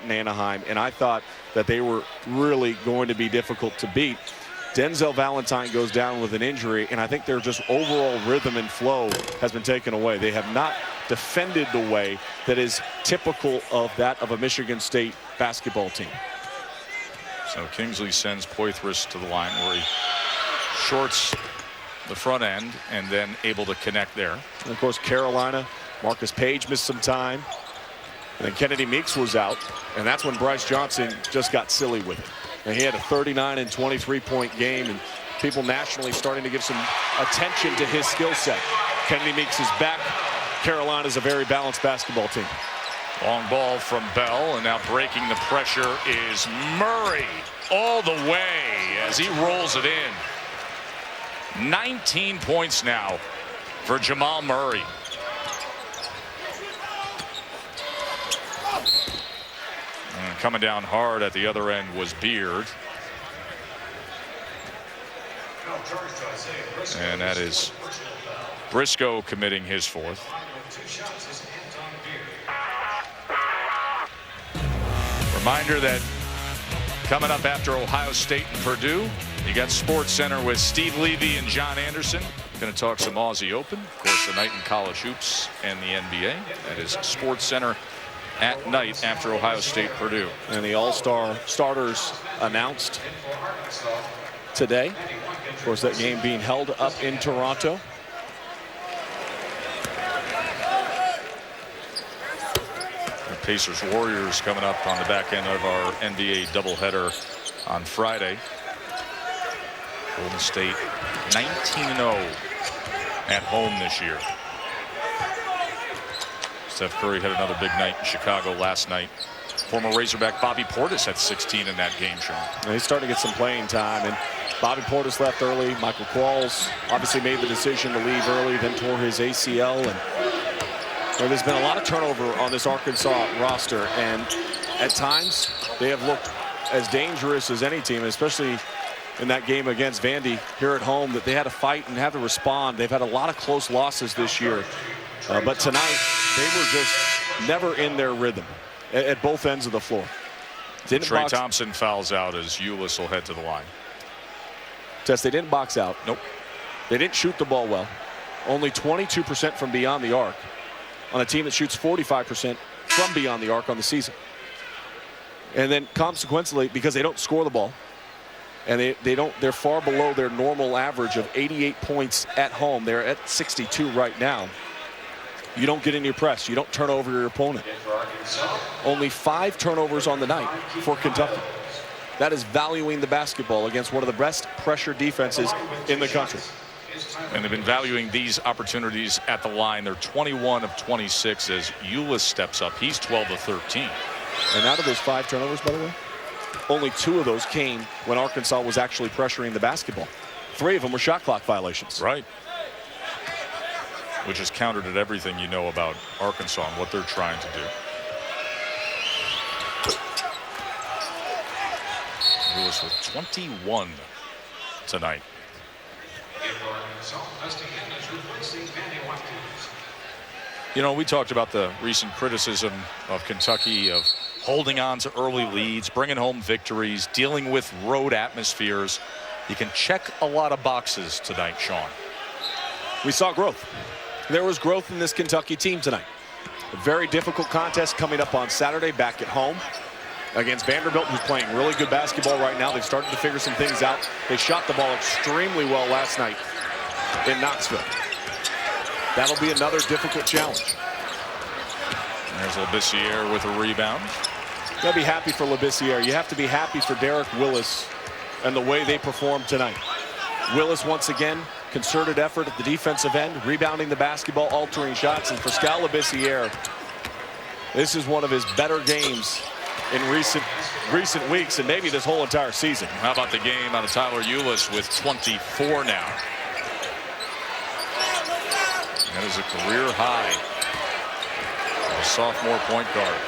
in Anaheim, and I thought that they were really going to be difficult to beat. Denzel Valentine goes down with an injury, and I think their just overall rhythm and flow has been taken away. They have not defended the way that is typical of that of a Michigan State basketball team. So Kingsley sends Poitras to the line where he shorts the front end and then able to connect there. And of course, Carolina, Marcus Page missed some time. And then Kennedy Meeks was out, and that's when Bryce Johnson just got silly with it. And he had a 39 and 23-point game, and people nationally starting to give some attention to his skill set. Kennedy Meeks is back. Carolina's a very balanced basketball team. Long ball from Bell, and now breaking the pressure is Murray all the way as he rolls it in. 19 points now for Jamal Murray. And coming down hard at the other end was Beard. And that is Briscoe committing his 4th. Reminder that coming up after Ohio State and Purdue, You got Sports Center with Steve Levy and John Anderson. Going to talk some Aussie Open. Of course, the night in college hoops and the NBA. That is Sports Center at night after Ohio State Purdue. And the all-star starters announced today. Of course, that game being held up in Toronto. The Pacers Warriors coming up on the back end of our NBA doubleheader on Friday. Golden State 19-0 at home this year. Steph Curry had another big night in Chicago last night. Former Razorback Bobby Portis had 16 in that game, Sean. And he's starting to get some playing time. And Bobby Portis left early. Michael Qualls obviously made the decision to leave early, then tore his ACL. And there's been a lot of turnover on this Arkansas roster. And at times, they have looked as dangerous as any team, especially in that game against Vandy here at home, that they had to fight and had to respond. They've had a lot of close losses this year. But tonight, they were just never in their rhythm at both ends of the floor. Trey Thompson fouls out as Ulis will head to the line. Tess, they didn't box out. Nope. They didn't shoot the ball well. Only 22% from beyond the arc on a team that shoots 45% from beyond the arc on the season. And then consequently, because they don't score the ball, and they're far below their normal average of 88 points at home. They're at 62 right now. You don't get in your press. You don't turn over your opponent. Only 5 turnovers on the night for Kentucky. That is valuing the basketball against one of the best pressure defenses in the country. And they've been valuing these opportunities at the line. They're 21 of 26 as Ulis steps up. He's 12 of 13. And out of those 5 turnovers, by the way, only 2 of those came when Arkansas was actually pressuring the basketball. 3 of them were shot clock violations. Right. Which is countered at everything you know about Arkansas and what they're trying to do. Lewis with 21 tonight. You know, we talked about the recent criticism of Kentucky of holding on to early leads, bringing home victories, dealing with road atmospheres. You can check a lot of boxes tonight, Sean. We saw growth. There was growth in this Kentucky team tonight. A very difficult contest coming up on Saturday back at home against Vanderbilt, who's playing really good basketball right now. They've started to figure some things out. They shot the ball extremely well last night in Knoxville. That'll be another difficult challenge. There's Labissiere with a rebound. You gotta be happy for Labissiere. You have to be happy for Derek Willis and the way they performed tonight. Willis once again, concerted effort at the defensive end, rebounding the basketball, altering shots. And for Skal Labissiere, this is one of his better games in recent weeks and maybe this whole entire season. How about the game out of Tyler Ulis with 24 now? That is a career high for a sophomore point guard.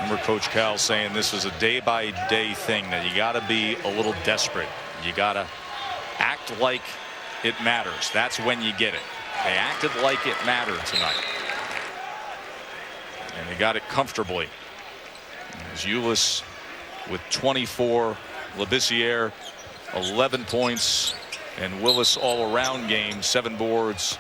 Remember Coach Cal saying this is a day-by-day thing, that you got to be a little desperate. You got to act like it matters. That's when you get it. They acted like it mattered tonight. And they got it comfortably. As Ulis with 24, Labissiere 11 points, and Willis all-around game, 7 boards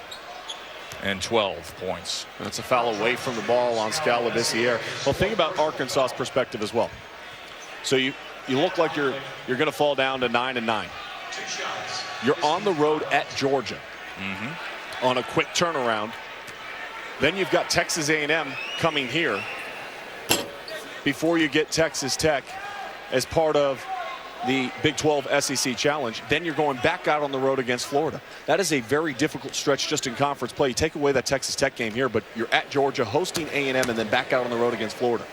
and 12 points. That's a foul away from the ball on Skal Labissiere. Well, think about Arkansas's perspective as well. So you look like you're going to fall down to 9-9. You're on the road at Georgia on a quick turnaround. Then you've got Texas A&M coming here before you get Texas Tech as part of the Big 12 SEC Challenge. Then you're going back out on the road against Florida. That is a very difficult stretch just in conference play. You take away that Texas Tech game here, but you're at Georgia hosting A&M and then back out on the road against Florida.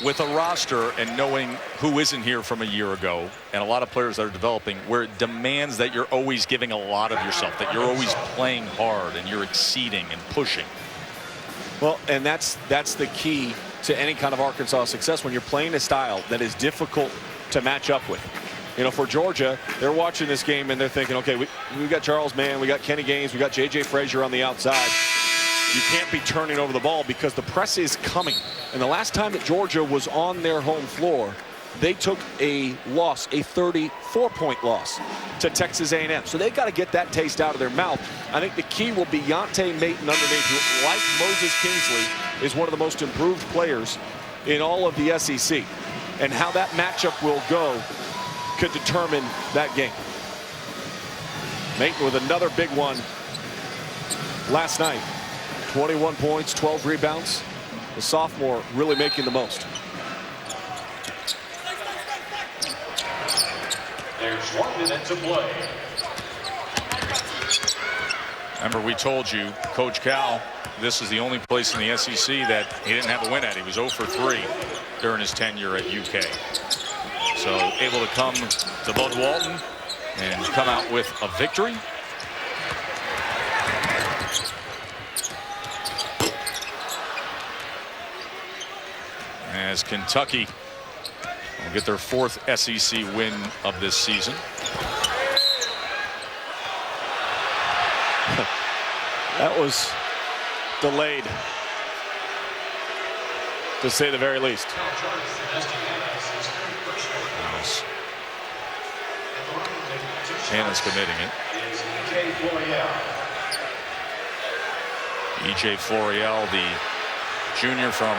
With a roster and knowing who isn't here from a year ago and a lot of players that are developing, where it demands that you're always giving a lot of yourself, that you're always playing hard and you're exceeding and pushing. Well, and that's the key to any kind of Arkansas success. When you're playing a style that is difficult to match up with. You know, for Georgia, they're watching this game and they're thinking, okay, we got Charles Mann, we got Kenny Gaines, we got J.J. Frazier on the outside. You can't be turning over the ball because the press is coming. And the last time that Georgia was on their home floor, they took a loss, a 34-point loss to Texas A&M. So they got to get that taste out of their mouth. I think the key will be Yante Maton underneath, who, like Moses Kingsley, is one of the most improved players in all of the SEC. And how that matchup will go could determine that game. Maton with another big one last night. 21 points, 12 rebounds. The sophomore really making the most. There's 1 minute to play. Remember, we told you, Coach Cal, this is the only place in the SEC that he didn't have a win at. He was 0 for 3 during his tenure at UK. So able to come to Bud Walton and come out with a victory. As Kentucky will get their 4th SEC win of this season. That was delayed, to say the very least. Hannah's committing it. E.J. Florial, the junior from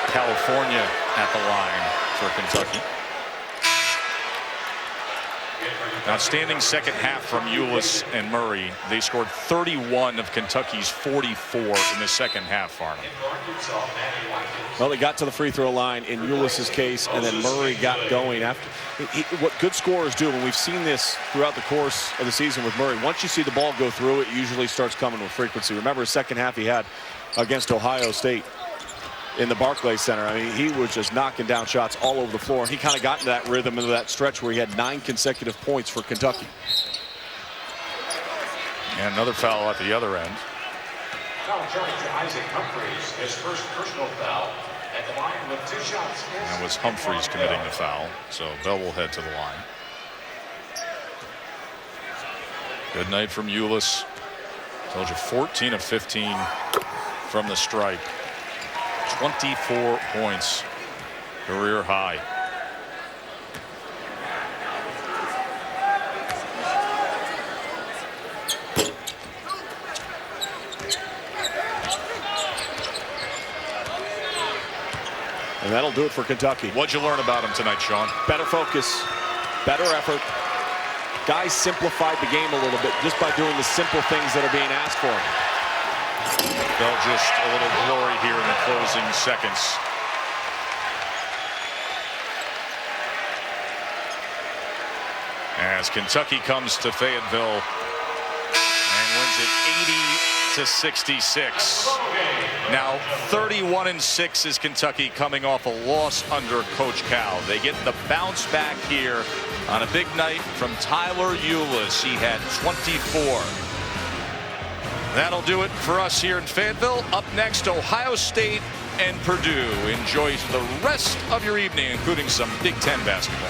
California, at the line for Kentucky. Outstanding second half from Ulis and Murray. They scored 31 of Kentucky's 44 in the second half, Farnham. Well, they got to the free throw line in Ulis's case, and then Murray got going after. What good scorers do, and we've seen this throughout the course of the season with Murray, once you see the ball go through, it usually starts coming with frequency. Remember his second half he had against Ohio State in the Barclays Center. I mean, he was just knocking down shots all over the floor, and he kind of got into that rhythm, into that stretch where he had 9 consecutive points for Kentucky. And another foul at the other end. Foul charge to Isaac Humphries, his first personal foul at the line with 2 shots. That was Humphries committing the foul, so Bell will head to the line. Good night from Ulis. Told you, 14 of 15 from the stripe. 24 points, career high. And that'll do it for Kentucky. What'd you learn about him tonight, Sean? Better focus, better effort. Guys simplified the game a little bit just by doing the simple things that are being asked for them. Bell just a little glory here in the closing seconds. As Kentucky comes to Fayetteville and wins it 80-66. Now 31-6 is Kentucky, coming off a loss under Coach Cal. They get the bounce back here on a big night from Tyler Ulis. He had 24. That'll do it for us here in Fayetteville. Up next, Ohio State and Purdue. Enjoy the rest of your evening, including some Big Ten basketball.